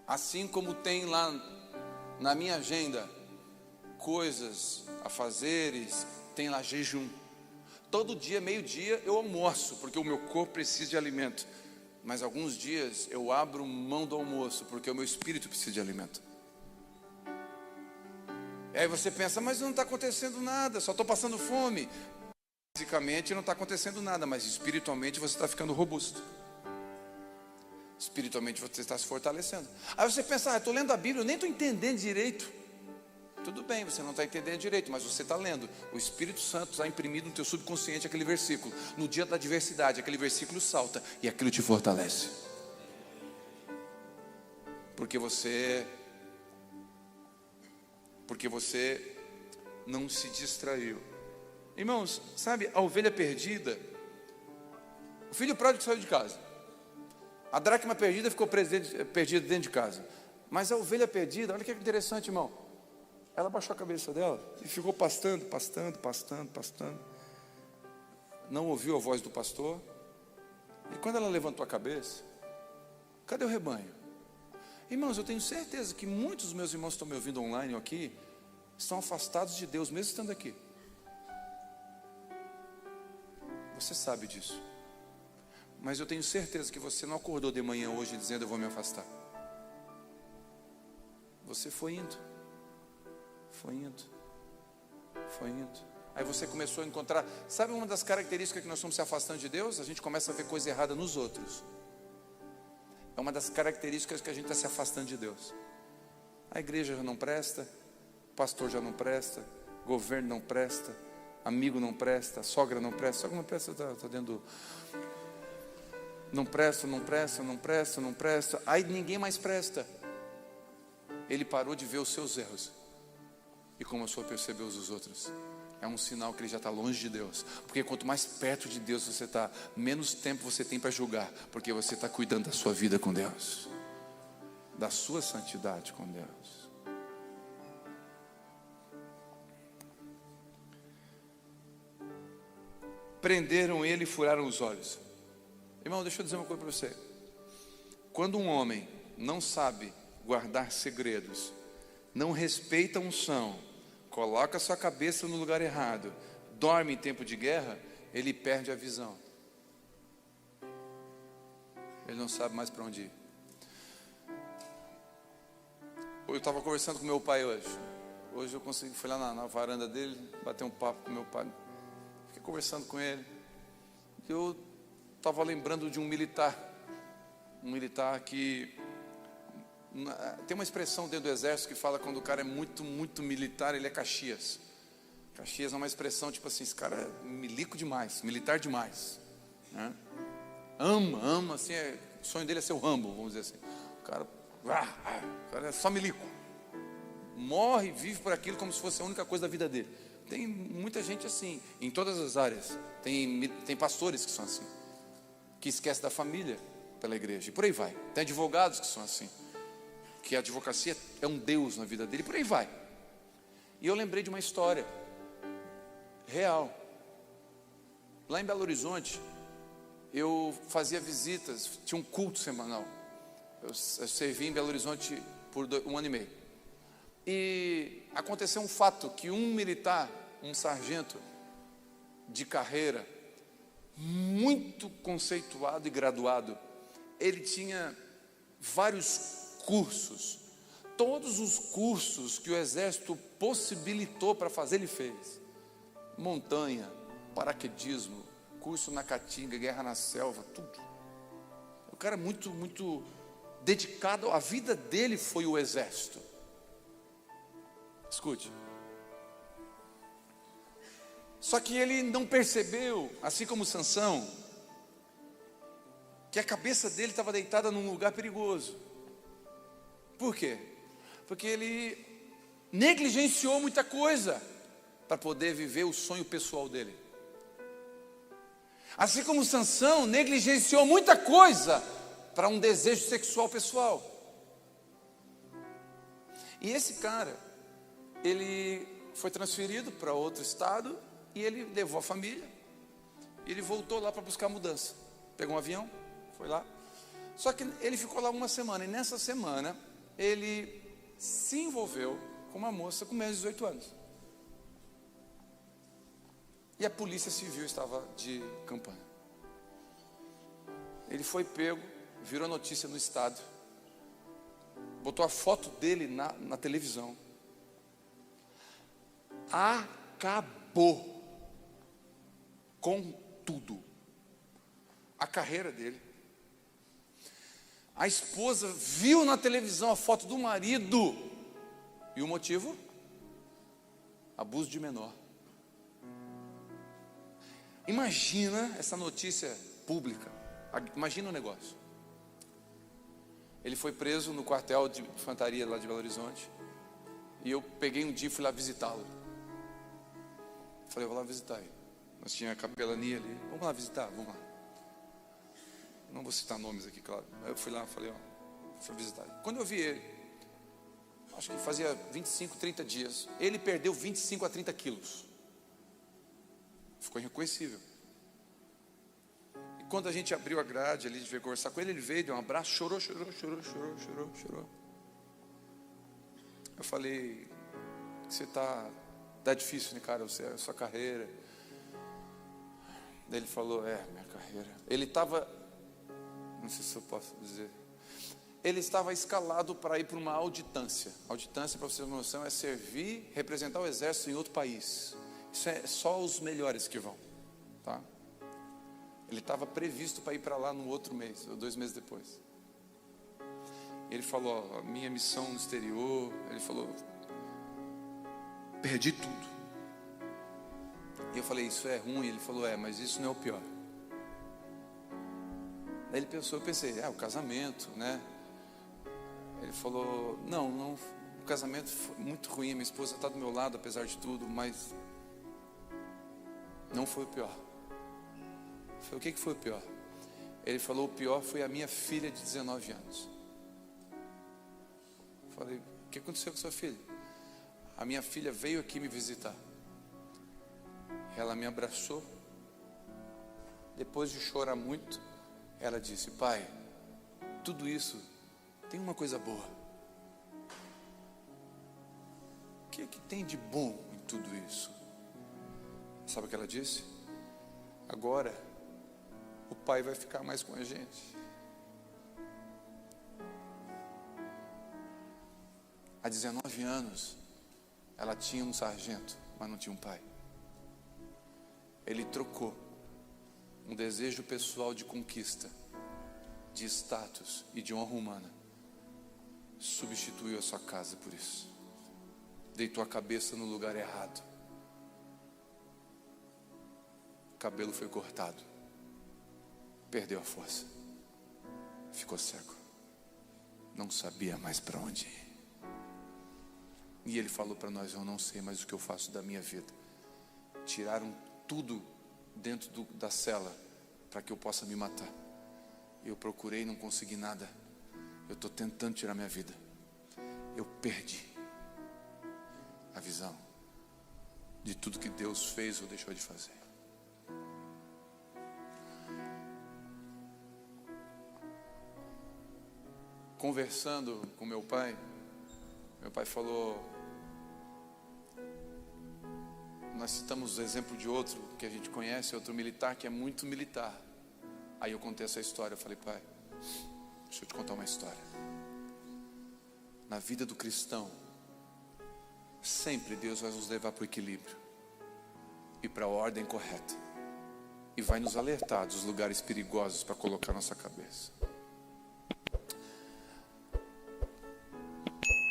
S1: Assim como tem lá na minha agenda coisas a fazeres, tem lá jejum. Todo dia, meio-dia, eu almoço, porque o meu corpo precisa de alimento. Mas alguns dias eu abro mão do almoço, porque o meu espírito precisa de alimento. E aí você pensa, mas não está acontecendo nada, só estou passando fome. Fisicamente não está acontecendo nada, mas espiritualmente você está ficando robusto. Espiritualmente você está se fortalecendo. Aí você pensa, estou lendo a Bíblia, eu nem estou entendendo direito. Tudo bem, você não está entendendo direito, mas você está lendo. O Espírito Santo está imprimido no teu subconsciente aquele versículo. No dia da adversidade, aquele versículo salta e aquilo te fortalece. Porque você não se distraiu. Irmãos, sabe, a ovelha perdida, o filho pródigo saiu de casa. A dracma perdida ficou perdida dentro de casa. Mas a ovelha perdida, olha que interessante, irmão. Ela baixou a cabeça dela e ficou pastando. Não ouviu a voz do pastor. E quando ela levantou a cabeça, cadê o rebanho? Irmãos, eu tenho certeza que muitos dos meus irmãos que estão me ouvindo online aqui estão afastados de Deus, mesmo estando aqui. Você sabe disso. Mas eu tenho certeza que você não acordou de manhã hoje dizendo eu vou me afastar. Você foi indo. Aí você começou a encontrar. Sabe uma das características que nós estamos se afastando de Deus? A gente começa a ver coisa errada nos outros. É uma das características que a gente está se afastando de Deus. A igreja já não presta, o pastor já não presta, o governo não presta, amigo não presta, a sogra não presta está dentro do... Não presta. Aí ninguém mais presta. Ele parou de ver os seus erros e começou a perceber os dos outros. É um sinal que ele já está longe de Deus. Porque quanto mais perto de Deus você está, menos tempo você tem para julgar. Porque você está cuidando da sua vida com Deus, da sua santidade com Deus. Prenderam ele e furaram os olhos. Irmão, deixa eu dizer uma coisa para você. Quando um homem não sabe guardar segredos, não respeita a unção, coloca sua cabeça no lugar errado, dorme em tempo de guerra, ele perde a visão. Ele não sabe mais para onde ir. Eu estava conversando com meu pai hoje. Hoje eu consegui, fui lá na varanda dele, bater um papo com meu pai. Fiquei conversando com ele. Eu estava lembrando de um militar que tem uma expressão dentro do exército que fala quando o cara é muito militar, ele é Caxias. Caxias é uma expressão tipo assim, esse cara é milico demais, militar demais, né? Ama, assim, o sonho dele é ser o Rambo, vamos dizer assim. O cara é só milico, morre, vive por aquilo como se fosse a única coisa da vida dele. Tem muita gente assim, em todas as áreas. Tem pastores que são assim, que esquecem da família pela igreja, e por aí vai. Tem advogados que são assim, que a advocacia é um Deus na vida dele, por aí vai. E eu lembrei de uma história real. Lá em Belo Horizonte, eu fazia visitas, tinha um culto semanal. Eu servi em Belo Horizonte por 1 ano e meio. E aconteceu um fato, que um militar, um sargento de carreira, muito conceituado e graduado, ele tinha vários cursos. Todos os cursos que o exército possibilitou para fazer, ele fez. Montanha, paraquedismo, curso na Caatinga, guerra na selva, tudo. O cara muito dedicado, a vida dele foi o exército. Escute. Só que ele não percebeu, assim como Sansão, que a cabeça dele estava deitada num lugar perigoso. Por quê? Porque ele negligenciou muita coisa para poder viver o sonho pessoal dele. Assim como Sansão negligenciou muita coisa para um desejo sexual pessoal. E esse cara, ele foi transferido para outro estado e ele levou a família. E ele voltou lá para buscar mudança. Pegou um avião, foi lá. Só que ele ficou lá 1 semana. E nessa semana, ele se envolveu com uma moça com menos de 18 anos. E a polícia civil estava de campanha. Ele foi pego, virou notícia no estado, botou a foto dele na televisão. Acabou com tudo. A carreira dele. A esposa viu na televisão a foto do marido. E o motivo? Abuso de menor. Imagina essa notícia pública. Imagina o negócio. Ele foi preso no quartel de infantaria lá de Belo Horizonte. E eu peguei um dia e fui lá visitá-lo. Falei, eu vou lá visitar ele. Nós tínhamos a capelania ali. Vamos lá visitar, vamos lá. Não vou citar nomes aqui, claro. Aí eu fui lá, falei, fui visitar ele. Quando eu vi ele, acho que fazia 25, 30 dias, ele perdeu 25 a 30 quilos. Ficou irreconhecível. E quando a gente abriu a grade ali, de ver conversar com ele, ele veio, deu um abraço, chorou. Eu falei, você tá difícil, né, cara, a sua carreira. Daí ele falou, minha carreira. Ele estava, não sei se eu posso dizer, ele estava escalado para ir para uma auditância. Auditância, para você ter uma noção, é servir, representar o exército em outro país. Isso é só os melhores que vão, tá? Ele estava previsto para ir para lá no outro mês, ou 2 meses depois. Ele falou, a minha missão no exterior, ele falou, perdi tudo. E eu falei, isso é ruim? Ele falou, mas isso não é o pior. Daí ele pensou, eu pensei, o casamento, né? Ele falou, não, o casamento foi muito ruim, minha esposa está do meu lado, apesar de tudo, mas não foi o pior. Eu falei, o que foi o pior? Ele falou, o pior foi a minha filha de 19 anos. Eu falei, o que aconteceu com sua filha? A minha filha veio aqui me visitar. Ela me abraçou. Depois de chorar muito, ela disse, pai, tudo isso tem uma coisa boa. O que é que tem de bom em tudo isso? Sabe o que ela disse? Agora, o pai vai ficar mais com a gente. Há 19 anos, ela tinha um sargento, mas não tinha um pai. Ele trocou um desejo pessoal de conquista, de status e de honra humana. Substituiu a sua casa por isso. Deitou a cabeça no lugar errado. O cabelo foi cortado. Perdeu a força. Ficou cego. Não sabia mais para onde ir. E ele falou para nós, eu não sei mais o que eu faço da minha vida. Tiraram tudo dentro da cela para que eu possa me matar. Eu procurei e não consegui nada. Eu estou tentando tirar minha vida. eu perdi a visão de tudo que Deus fez ou deixou de fazer. Conversando com meu pai falou, nós citamos o exemplo de outro que a gente conhece, outro militar que é muito militar. Aí eu contei essa história, eu falei, pai, deixa eu te contar uma história. Na vida do cristão, sempre Deus vai nos levar para o equilíbrio e para a ordem correta, e vai nos alertar dos lugares perigosos para colocar nossa cabeça.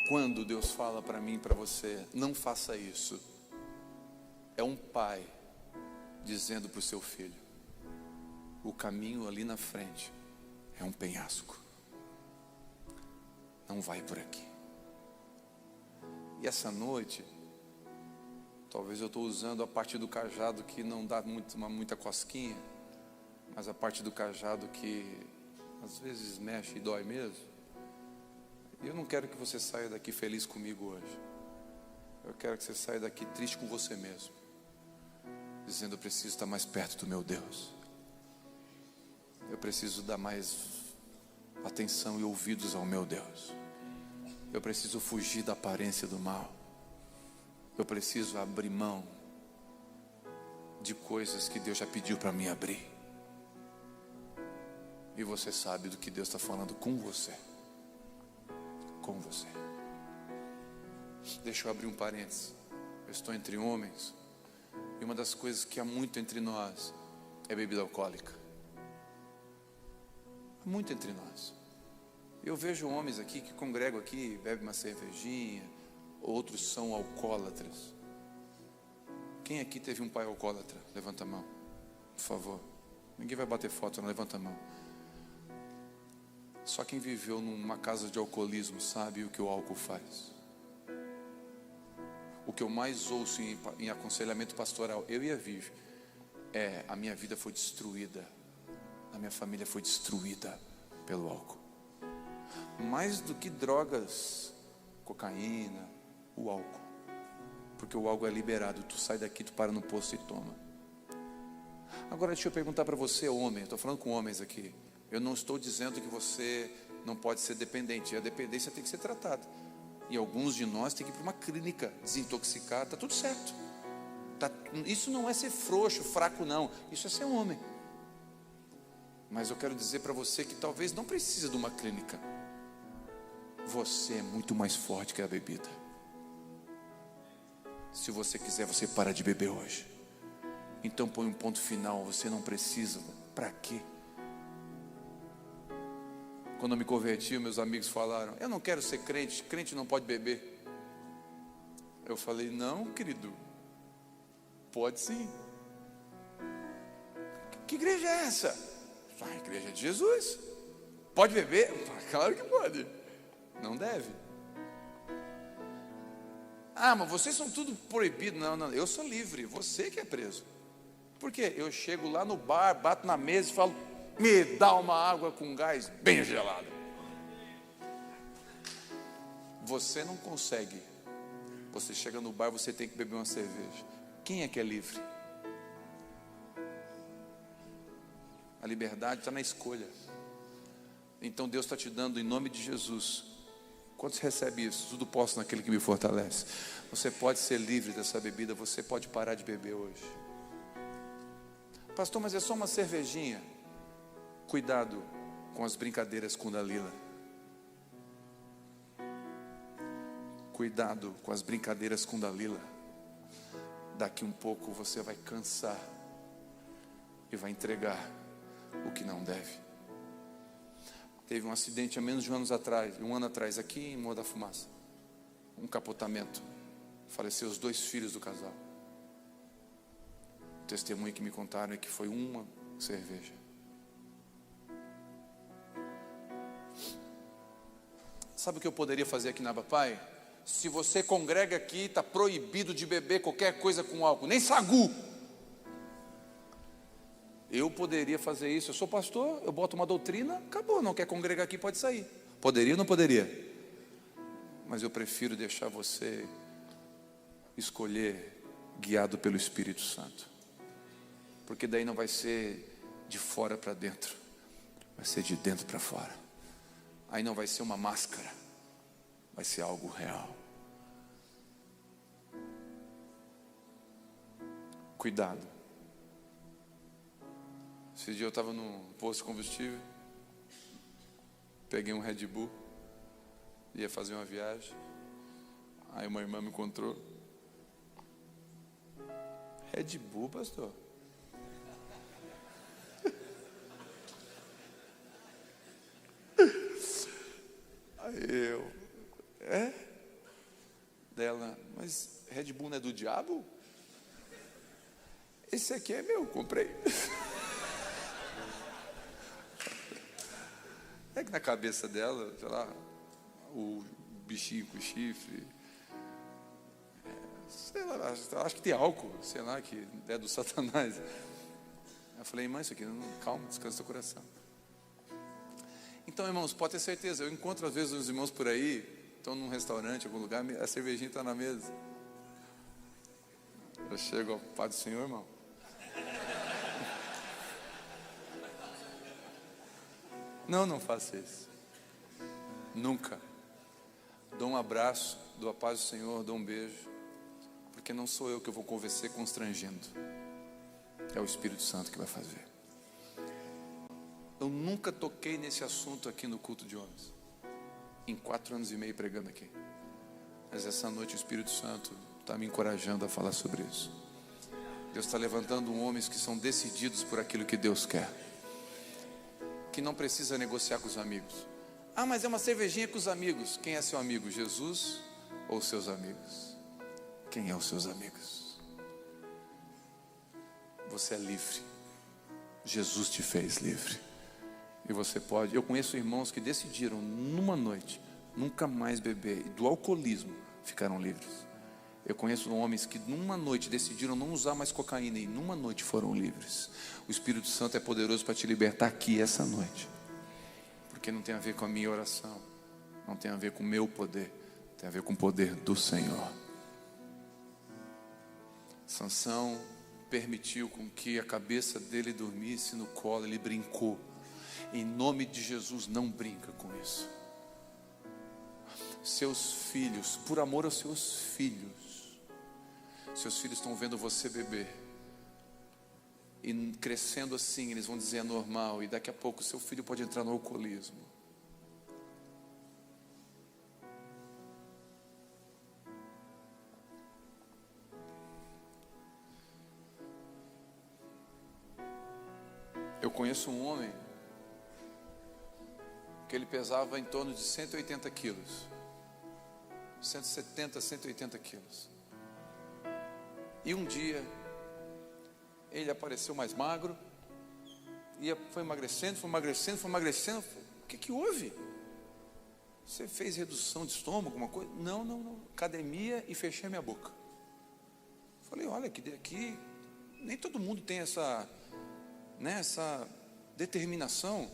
S1: Quando Deus fala para mim e para você, não faça isso, é um pai dizendo para o seu filho, o caminho ali na frente é um penhasco, não vai por aqui. E essa noite, talvez eu estou usando a parte do cajado que não dá muita cosquinha, mas a parte do cajado que às vezes mexe e dói mesmo. E eu não quero que você saia daqui feliz comigo hoje. Eu quero que você saia daqui triste com você mesmo, dizendo, eu preciso estar mais perto do meu Deus. Eu preciso dar mais atenção e ouvidos ao meu Deus. Eu preciso fugir da aparência do mal. Eu preciso abrir mão de coisas que Deus já pediu para mim abrir. E você sabe do que Deus está falando com você. Com você. Deixa eu abrir um parênteses. Eu estou entre homens, e uma das coisas que há muito entre nós é bebida alcoólica. Há muito entre nós. Eu vejo homens aqui que congregam aqui, bebem uma cervejinha, outros são alcoólatras. Quem aqui teve um pai alcoólatra? Levanta a mão, por favor. Ninguém vai bater foto, não, levanta a mão. Só quem viveu numa casa de alcoolismo sabe o que o álcool faz. O que eu mais ouço em aconselhamento pastoral, eu e a Vivi, é: a minha vida foi destruída, a minha família foi destruída pelo álcool. Mais do que drogas, cocaína, o álcool. Porque o álcool é liberado, tu sai daqui, tu para no posto e toma. Agora deixa eu perguntar para você, homem, estou falando com homens aqui. Eu não estou dizendo que você não pode ser dependente. A dependência tem que ser tratada. E alguns de nós tem que ir para uma clínica, desintoxicar, está tudo certo. Isso não é ser frouxo, fraco não. Isso é ser homem. Mas eu quero dizer para você que talvez não precise de uma clínica. Você é muito mais forte que a bebida. Se você quiser, você para de beber hoje. Então põe um ponto final. Você não precisa. Para quê? Quando eu me converti, meus amigos falaram: eu não quero ser crente, crente não pode beber. Eu falei: não, querido, pode sim. Que igreja é essa? A igreja de Jesus. Pode beber? Claro que pode. Não deve. Ah, mas vocês são tudo proibido. Não, eu sou livre, você que é preso. Por quê? Eu chego lá no bar, bato na mesa e falo: me dá uma água com gás bem gelada. Você não consegue. Você chega no bar, você tem que beber uma cerveja. Quem é que é livre? A liberdade está na escolha. Então Deus está te dando, em nome de Jesus. Quantos recebe isso? Tudo posso naquele que me fortalece. Você pode ser livre dessa bebida. Você pode parar de beber hoje. Pastor, mas é só uma cervejinha. Cuidado com as brincadeiras com Dalila. Cuidado com as brincadeiras com Dalila. Daqui um pouco você vai cansar e vai entregar o que não deve. Teve um acidente há menos de um ano atrás, aqui em Morro da Fumaça. Um capotamento. Faleceu os 2 filhos do casal. O testemunho que me contaram é que foi uma cerveja. Sabe o que eu poderia fazer aqui na Abapai? Se você congrega aqui, está proibido de beber qualquer coisa com álcool, nem sagu. Eu poderia fazer isso. Eu sou pastor, eu boto uma doutrina, acabou. Não quer congregar aqui, pode sair. Poderia ou não poderia? mas eu prefiro deixar você escolher guiado pelo Espírito Santo, porque daí não vai ser de fora para dentro, vai ser de dentro para fora. Aí não vai ser uma máscara, vai ser algo real. Cuidado. Esse dia eu estava no posto de combustível, peguei um Red Bull, ia fazer uma viagem. Aí uma irmã me encontrou. Red Bull, pastor? Aí eu, dela, mas Red Bull não é do diabo? Esse aqui é meu, comprei. É que na cabeça dela, sei lá, o bichinho com chifre, sei lá, acho que tem álcool, sei lá, que é do Satanás. Eu falei, irmã, isso aqui, calma, descansa seu coração. Então, irmãos, pode ter certeza, eu encontro às vezes os irmãos por aí, estão num restaurante, em algum lugar, a cervejinha está na mesa. Eu chego ao Pai do Senhor, irmão. Não faça isso. Nunca. Dou um abraço, dou a paz do Senhor, dou um beijo, porque não sou eu que eu vou convencer constrangendo. É o Espírito Santo que vai fazer. Eu nunca toquei nesse assunto aqui no culto de homens, em 4 anos e meio pregando aqui. Mas essa noite o Espírito Santo está me encorajando a falar sobre isso. Deus está levantando homens que são decididos por aquilo que Deus quer, que não precisa negociar com os amigos. Ah, mas é uma cervejinha com os amigos. Quem é seu amigo? Jesus ou seus amigos? Quem é os seus amigos? Você é livre. Jesus te fez livre. E você pode. Eu conheço irmãos que decidiram numa noite nunca mais beber, e do alcoolismo ficaram livres. Eu conheço homens que numa noite decidiram não usar mais cocaína e numa noite foram livres. O Espírito Santo é poderoso para te libertar aqui essa noite. Porque não tem a ver com a minha oração, não tem a ver com o meu poder, tem a ver com o poder do Senhor. Sansão permitiu com que a cabeça dele dormisse no colo, ele brincou. Em nome de Jesus, não brinca com isso. Seus filhos, por amor aos seus filhos estão vendo você beber, e crescendo assim, eles vão dizer é normal, e daqui a pouco seu filho pode entrar no alcoolismo. Eu conheço um homem que ele pesava em torno de 180 quilos, 170, 180 quilos. E um dia, ele apareceu mais magro, foi emagrecendo. O que houve? Você fez redução de estômago, alguma coisa? Não. Academia e fechei minha boca. Falei, olha, que aqui nem todo mundo tem essa determinação.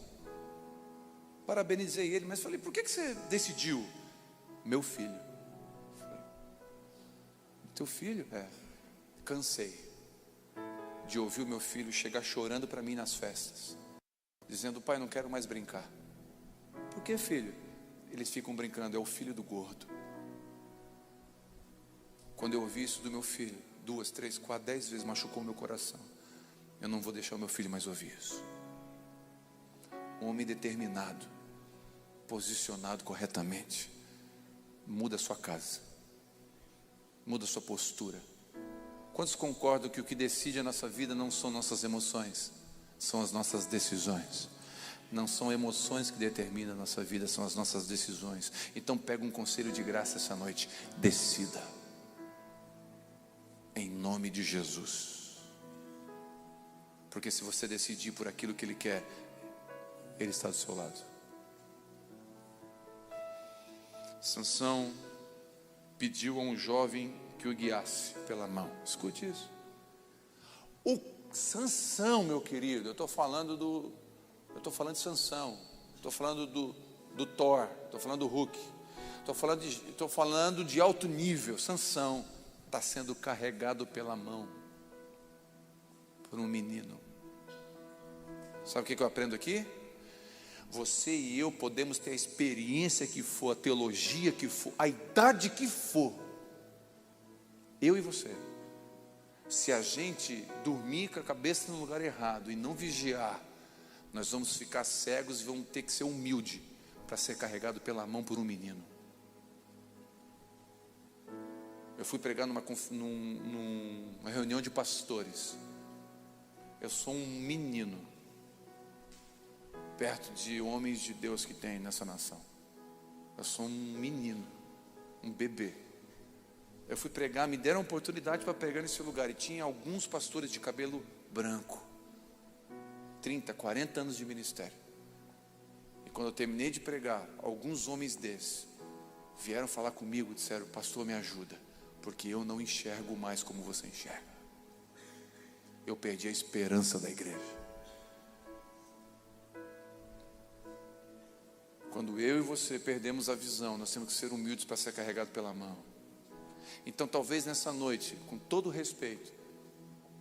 S1: Parabenizei ele, mas falei, por que você decidiu? Meu filho. Falei, teu filho? Cansei de ouvir o meu filho chegar chorando para mim nas festas, dizendo, pai, não quero mais brincar. Por que, filho? Eles ficam brincando, é o filho do gordo. Quando eu ouvi isso do meu filho, 2, 3, 4, 10 vezes machucou meu coração. Eu não vou deixar o meu filho mais ouvir isso. Um homem determinado, posicionado corretamente, muda a sua casa, muda a sua postura. Quantos concordam que o que decide a nossa vida não são nossas emoções, são as nossas decisões? Não são emoções que determinam a nossa vida, são as nossas decisões. Então pega um conselho de graça essa noite, decida, em nome de Jesus. Porque se você decidir por aquilo que Ele quer, Ele está do seu lado. Sansão pediu a um jovem que o guiasse pela mão. Escute isso. O Sansão, meu querido, eu estou falando de Sansão, estou falando do Thor, estou falando do Hulk. Estou falando de alto nível. Sansão está sendo carregado pela mão por um menino. Sabe o que eu aprendo aqui? Você e eu podemos ter a experiência que for, a teologia que for, a idade que for. Eu e você. Se a gente dormir com a cabeça no lugar errado e não vigiar, nós vamos ficar cegos e vamos ter que ser humilde para ser carregado pela mão por um menino. Eu fui pregar numa reunião de pastores. Eu sou um menino perto de homens de Deus que tem nessa nação. Eu sou um menino, um bebê. Eu fui pregar, me deram a oportunidade para pregar nesse lugar. E tinha alguns pastores de cabelo branco, 30, 40 anos de ministério. E quando eu terminei de pregar, alguns homens desses vieram falar comigo e disseram: pastor, me ajuda, porque eu não enxergo mais como você enxerga. Eu perdi a esperança da igreja. Quando eu e você perdemos a visão, nós temos que ser humildes para ser carregado pela mão. Então talvez nessa noite, com todo respeito,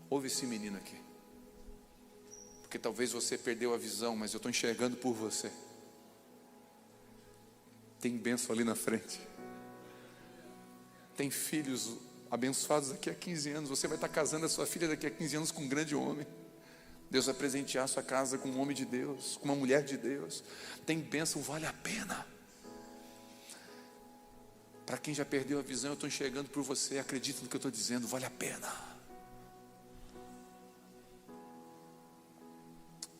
S1: ouve esse menino aqui. Porque talvez você perdeu a visão, mas eu estou enxergando por você. Tem bênção ali na frente. Tem filhos abençoados daqui a 15 anos. Você vai estar casando a sua filha daqui a 15 anos com um grande homem. Deus vai presentear a sua casa com um homem de Deus, com uma mulher de Deus. Tem bênção, vale a pena. Para quem já perdeu a visão, eu estou enxergando por você. Acredita no que eu estou dizendo, vale a pena.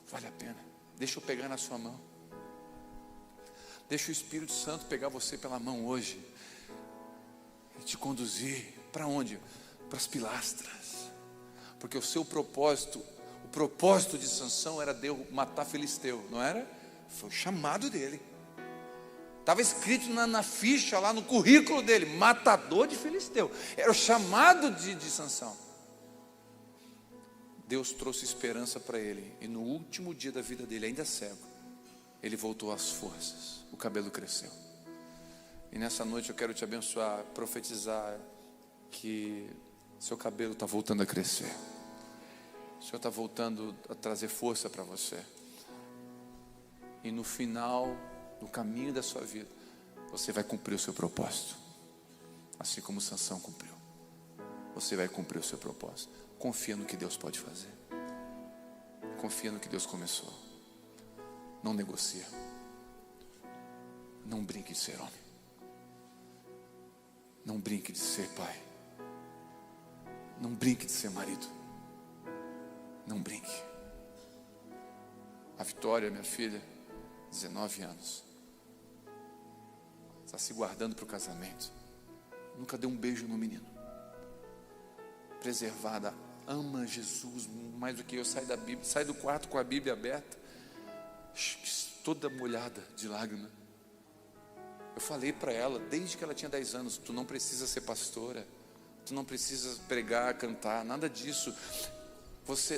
S1: Vale a pena. Deixa eu pegar na sua mão. Deixa o Espírito Santo pegar você pela mão hoje e te conduzir. Para onde? Para as pilastras. Porque o seu propósito, o propósito de Sansão era Deus matar Filisteu, não era? Foi o chamado dele. Estava escrito na ficha lá, no currículo dele: matador de Filisteu. Era o chamado de Sansão. Deus trouxe esperança para ele. E no último dia da vida dele, ainda cego, ele voltou às forças. O cabelo cresceu. E nessa noite eu quero te abençoar, profetizar que seu cabelo está voltando a crescer. O Senhor está voltando a trazer força para você. E no final, no caminho da sua vida, você vai cumprir o seu propósito. Assim como Sansão cumpriu. Você vai cumprir o seu propósito. Confia no que Deus pode fazer. Confia no que Deus começou. Não negocia. Não brinque de ser homem. Não brinque de ser pai. Não brinque de ser marido. Não brinque. A Vitória, minha filha, 19 anos, está se guardando para o casamento. Nunca deu um beijo no menino. Preservada, ama Jesus mais do que eu. Sai da Bíblia, sai do quarto com a Bíblia aberta, toda molhada de lágrima. Eu falei para ela, desde que ela tinha 10 anos: tu não precisa ser pastora, tu não precisa pregar, cantar, nada disso.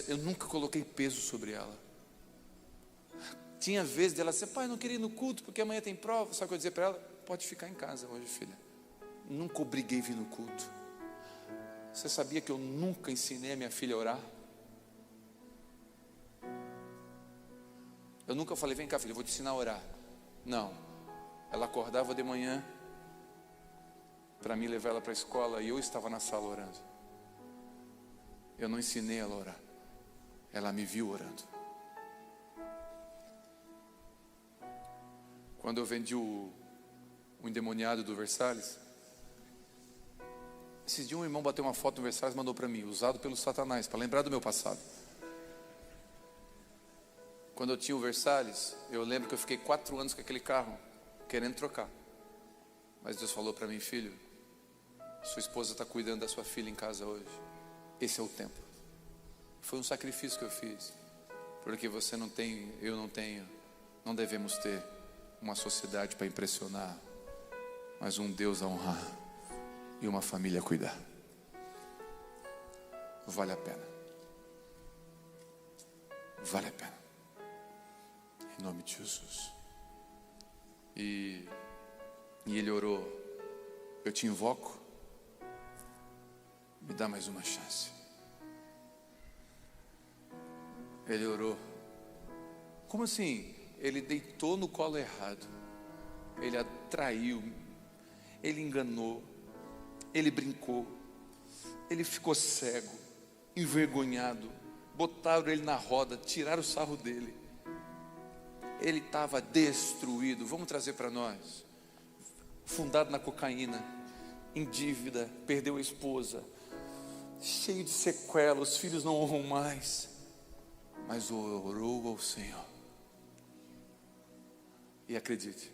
S1: Eu nunca coloquei peso sobre ela. Tinha vezes dela dizer: pai, não queria ir no culto porque amanhã tem prova. Sabe o que eu dizia para ela? Pode ficar em casa hoje, filha. Nunca obriguei a vir no culto. Você sabia que eu nunca ensinei a minha filha a orar? Eu nunca falei: vem cá, filha, eu vou te ensinar a orar. Não. Ela acordava de manhã para mim levar ela para a escola e eu estava na sala orando. Eu não ensinei ela a orar. Ela me viu orando. Quando eu vendi o endemoniado do Versalhes, esses dias um irmão bateu uma foto do Versalhes e mandou para mim: usado pelo Satanás, para lembrar do meu passado. Quando eu tinha o Versalhes, eu lembro que eu fiquei 4 anos com aquele carro, querendo trocar. Mas Deus falou para mim: filho, sua esposa está cuidando da sua filha em casa hoje. Esse é o tempo. Foi um sacrifício que eu fiz. Porque você não tem, eu não tenho, não devemos ter uma sociedade para impressionar, mas um Deus a honrar e uma família a cuidar. Vale a pena. Vale a pena. Em nome de Jesus. E E ele orou: eu te invoco, me dá mais uma chance. Ele orou. Como assim? Ele deitou no colo errado, ele atraiu, ele enganou, ele brincou, ele ficou cego, envergonhado, botaram ele na roda, tiraram o sarro dele. Ele estava destruído. Vamos trazer para nós. Fundado na cocaína, em dívida, perdeu a esposa, cheio de sequelas, os filhos não honram mais, mas orou ao Senhor. E acredite,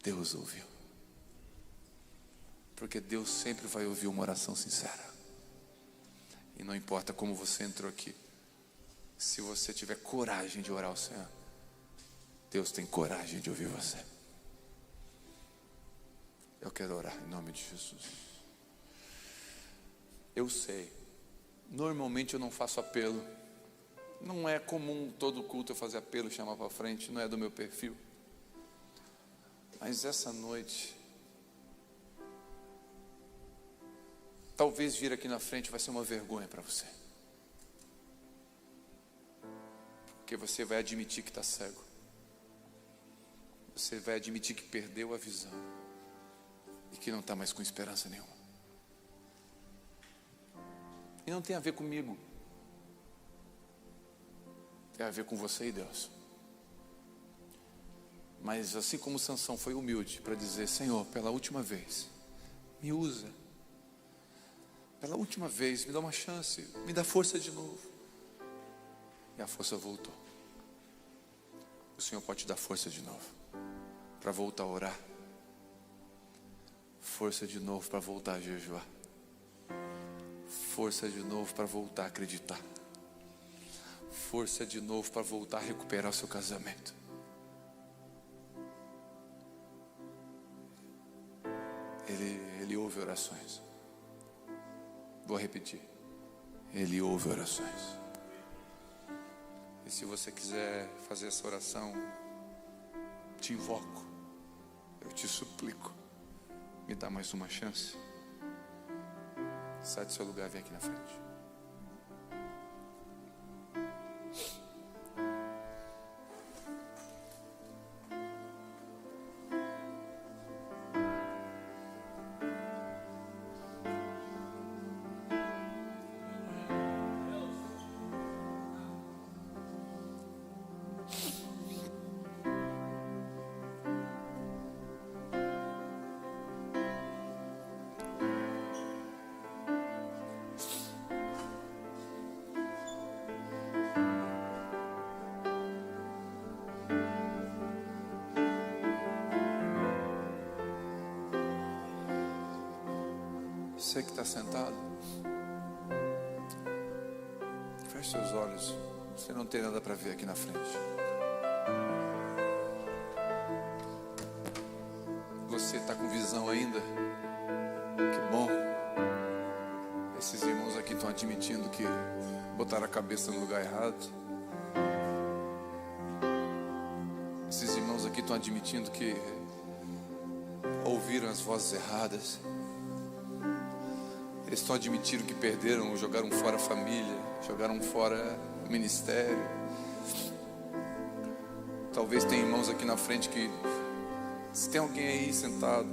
S1: Deus ouviu. Porque Deus sempre vai ouvir uma oração sincera. E não importa como você entrou aqui, se você tiver coragem de orar ao Senhor, Deus tem coragem de ouvir você. Eu quero orar em nome de Jesus. Eu sei, normalmente eu não faço apelo. Não é comum todo culto eu fazer apelo, chamar para frente, não é do meu perfil. Mas essa noite, talvez vir aqui na frente vai ser uma vergonha para você. Porque você vai admitir que está cego. Você vai admitir que perdeu a visão e que não está mais com esperança nenhuma. E não tem a ver comigo, tem a ver com você e Deus. Mas assim como Sansão foi humilde para dizer: Senhor, pela última vez, me usa. Pela última vez, me dá uma chance, me dá força de novo. E a força voltou. O Senhor pode te dar força de novo para voltar a orar, força de novo para voltar a jejuar, força de novo para voltar a acreditar, força de novo para voltar a recuperar o seu casamento. Ele ouve orações. Vou repetir: Ele ouve orações. E se você quiser fazer essa oração, te invoco, eu te suplico, me dá mais uma chance. Sai do seu lugar, vem aqui na frente. Você que está sentado, feche seus olhos. Você não tem nada para ver aqui na frente. Você está com visão ainda? Que bom. Esses irmãos aqui estão admitindo que botaram a cabeça no lugar errado. Esses irmãos aqui estão admitindo que ouviram as vozes erradas. Eles estão admitindo que perderam, jogaram fora a família, jogaram fora o ministério. Talvez tenha irmãos aqui na frente que, se tem alguém aí sentado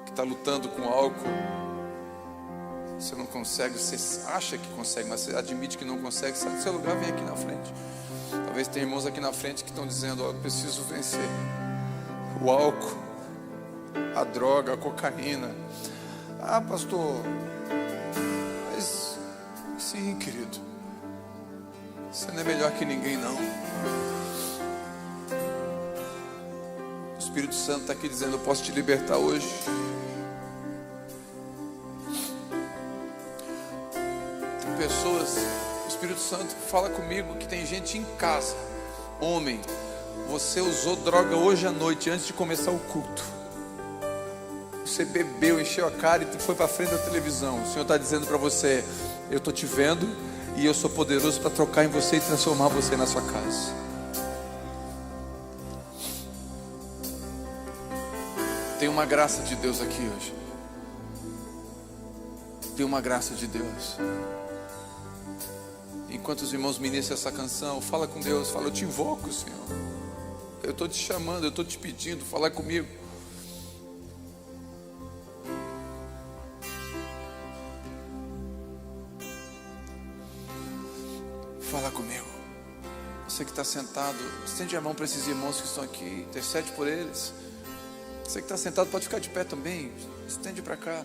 S1: que está lutando com álcool, você não consegue, você acha que consegue, mas você admite que não consegue, sai do seu lugar, vem aqui na frente. Talvez tenha irmãos aqui na frente que estão dizendo: eu preciso vencer o álcool, a droga, a cocaína. Ah, pastor, mas sim, querido, você não é melhor que ninguém, não. O Espírito Santo está aqui dizendo: eu posso te libertar hoje. Tem pessoas, o Espírito Santo fala comigo que tem gente em casa. Homem, você usou droga hoje à noite antes de começar o culto. Você bebeu, encheu a cara e foi para frente da televisão. O Senhor está dizendo para você: eu estou te vendo e eu sou poderoso para trocar em você e transformar você na sua casa. Tem uma graça de Deus aqui hoje. Tem uma graça de Deus. Enquanto os irmãos ministram essa canção, fala com Deus, fala: eu te invoco, Senhor. Eu estou te chamando, eu estou te pedindo, fala comigo. Fala comigo. Você que está sentado, estende a mão para esses irmãos que estão aqui, intercede por eles. Você que está sentado pode ficar de pé também, estende para cá.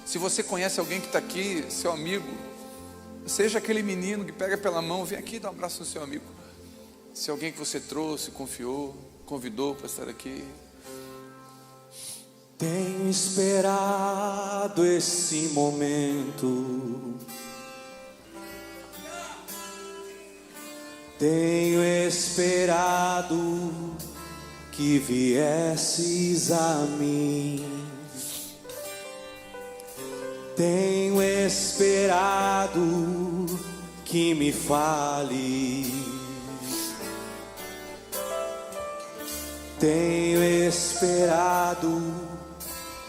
S1: Se você conhece alguém que está aqui, seu amigo, seja aquele menino que pega pela mão, vem aqui e dá um abraço no seu amigo. Se alguém que você trouxe, confiou, convidou para estar aqui.
S2: Tenho esperado esse momento. Tenho esperado que viesses a mim. Tenho esperado que me fale. Tenho esperado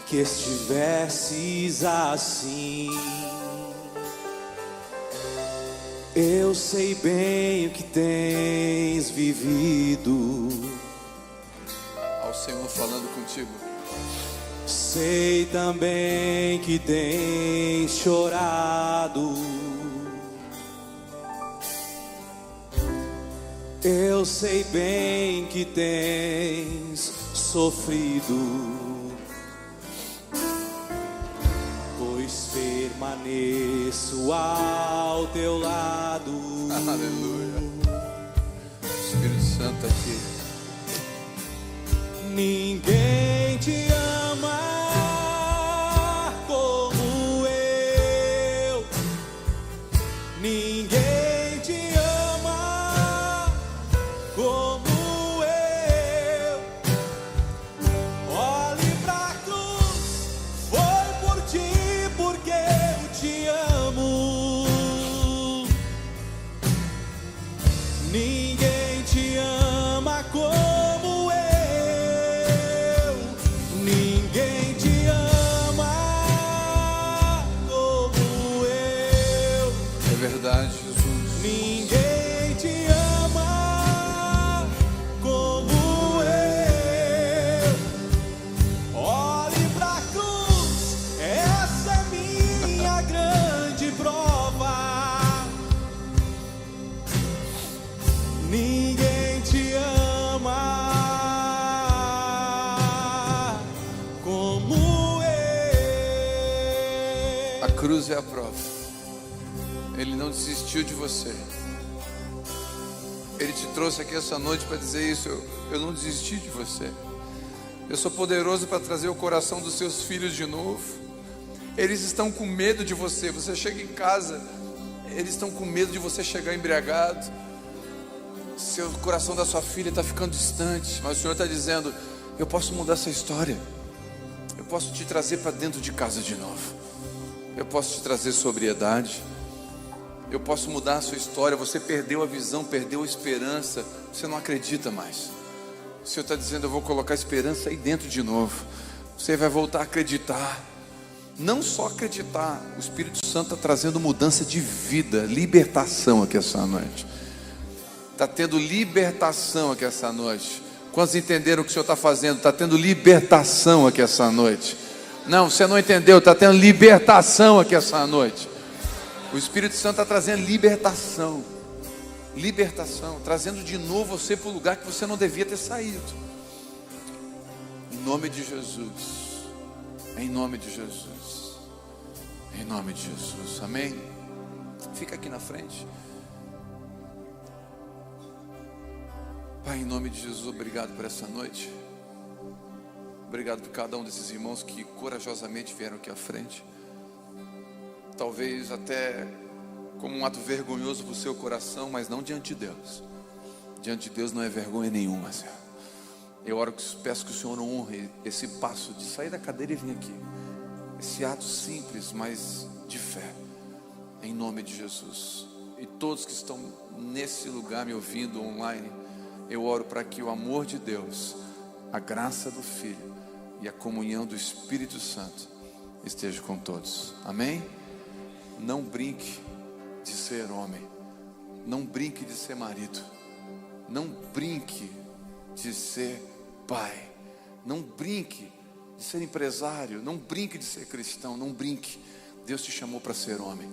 S2: que estivesses assim. Eu sei bem o que tens vivido.
S1: Ao Senhor falando contigo.
S2: Sei também que tens chorado. Eu sei bem que tens sofrido, pois permaneço ao teu lado.
S1: Aleluia. Espírito Santo aqui.
S2: Ninguém te ama como eu. Ninguém te ama como eu. Olhe pra cruz, foi por ti, porque eu te amo. Ninguém te ama como eu. Ninguém te ama como eu.
S1: É verdade, Jesus.
S2: Ninguém te ama como eu. Olhe pra cruz, essa é minha grande prova. Ninguém te ama como eu.
S1: A cruz é a prova. Ele não desistiu de você. Ele te trouxe aqui essa noite para dizer isso. Eu não desisti de você. Eu sou poderoso para trazer o coração dos seus filhos de novo. Eles estão com medo de você. Você chega em casa, eles estão com medo de você chegar embriagado. Seu coração da sua filha está ficando distante, mas o Senhor está dizendo: eu posso mudar essa história. Eu posso te trazer para dentro de casa de novo. Eu posso te trazer sobriedade. Eu posso mudar a sua história. Você perdeu a visão, perdeu a esperança. Você não acredita mais. O Senhor está dizendo: eu vou colocar esperança aí dentro de novo. Você vai voltar a acreditar. Não só acreditar. O Espírito Santo está trazendo mudança de vida, libertação aqui essa noite. Está tendo libertação aqui essa noite. Quantos entenderam o que o Senhor está fazendo? Está tendo libertação aqui essa noite. Não, você não entendeu. Está tendo libertação aqui essa noite. O Espírito Santo está trazendo libertação. Libertação. Trazendo de novo você para o lugar que você não devia ter saído. Em nome de Jesus. Em nome de Jesus. Em nome de Jesus. Amém? Fica aqui na frente. Pai, em nome de Jesus, obrigado por essa noite. Obrigado por cada um desses irmãos que corajosamente vieram aqui à frente. Talvez até como um ato vergonhoso para o seu coração, mas não diante de Deus. Diante de Deus não é vergonha nenhuma, Senhor. Eu oro, peço que o Senhor honre esse passo de sair da cadeira e vir aqui. Esse ato simples, mas de fé. Em nome de Jesus. E todos que estão nesse lugar me ouvindo online, eu oro para que o amor de Deus, a graça do Filho e a comunhão do Espírito Santo esteja com todos. Amém? Não brinque de ser homem. Não brinque de ser marido. Não brinque de ser pai. Não brinque de ser empresário. Não brinque de ser cristão. Não brinque. Deus te chamou para ser homem.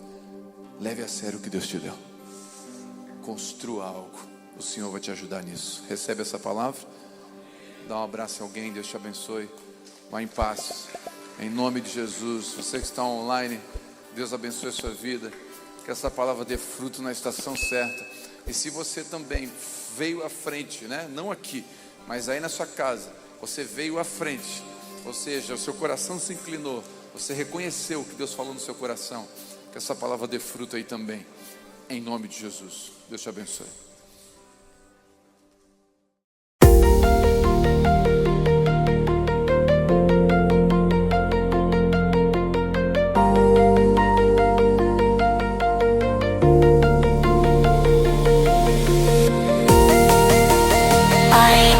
S1: Leve a sério o que Deus te deu. Construa algo. O Senhor vai te ajudar nisso. Recebe essa palavra. Dá um abraço a alguém. Deus te abençoe. Vá em paz. Em nome de Jesus. Você que está online, Deus abençoe a sua vida. Que essa palavra dê fruto na estação certa. E se você também veio à frente, né? Não aqui, mas aí na sua casa, você veio à frente, ou seja, o seu coração se inclinou, você reconheceu o que Deus falou no seu coração, que essa palavra dê fruto aí também, em nome de Jesus. Deus te abençoe.
S3: I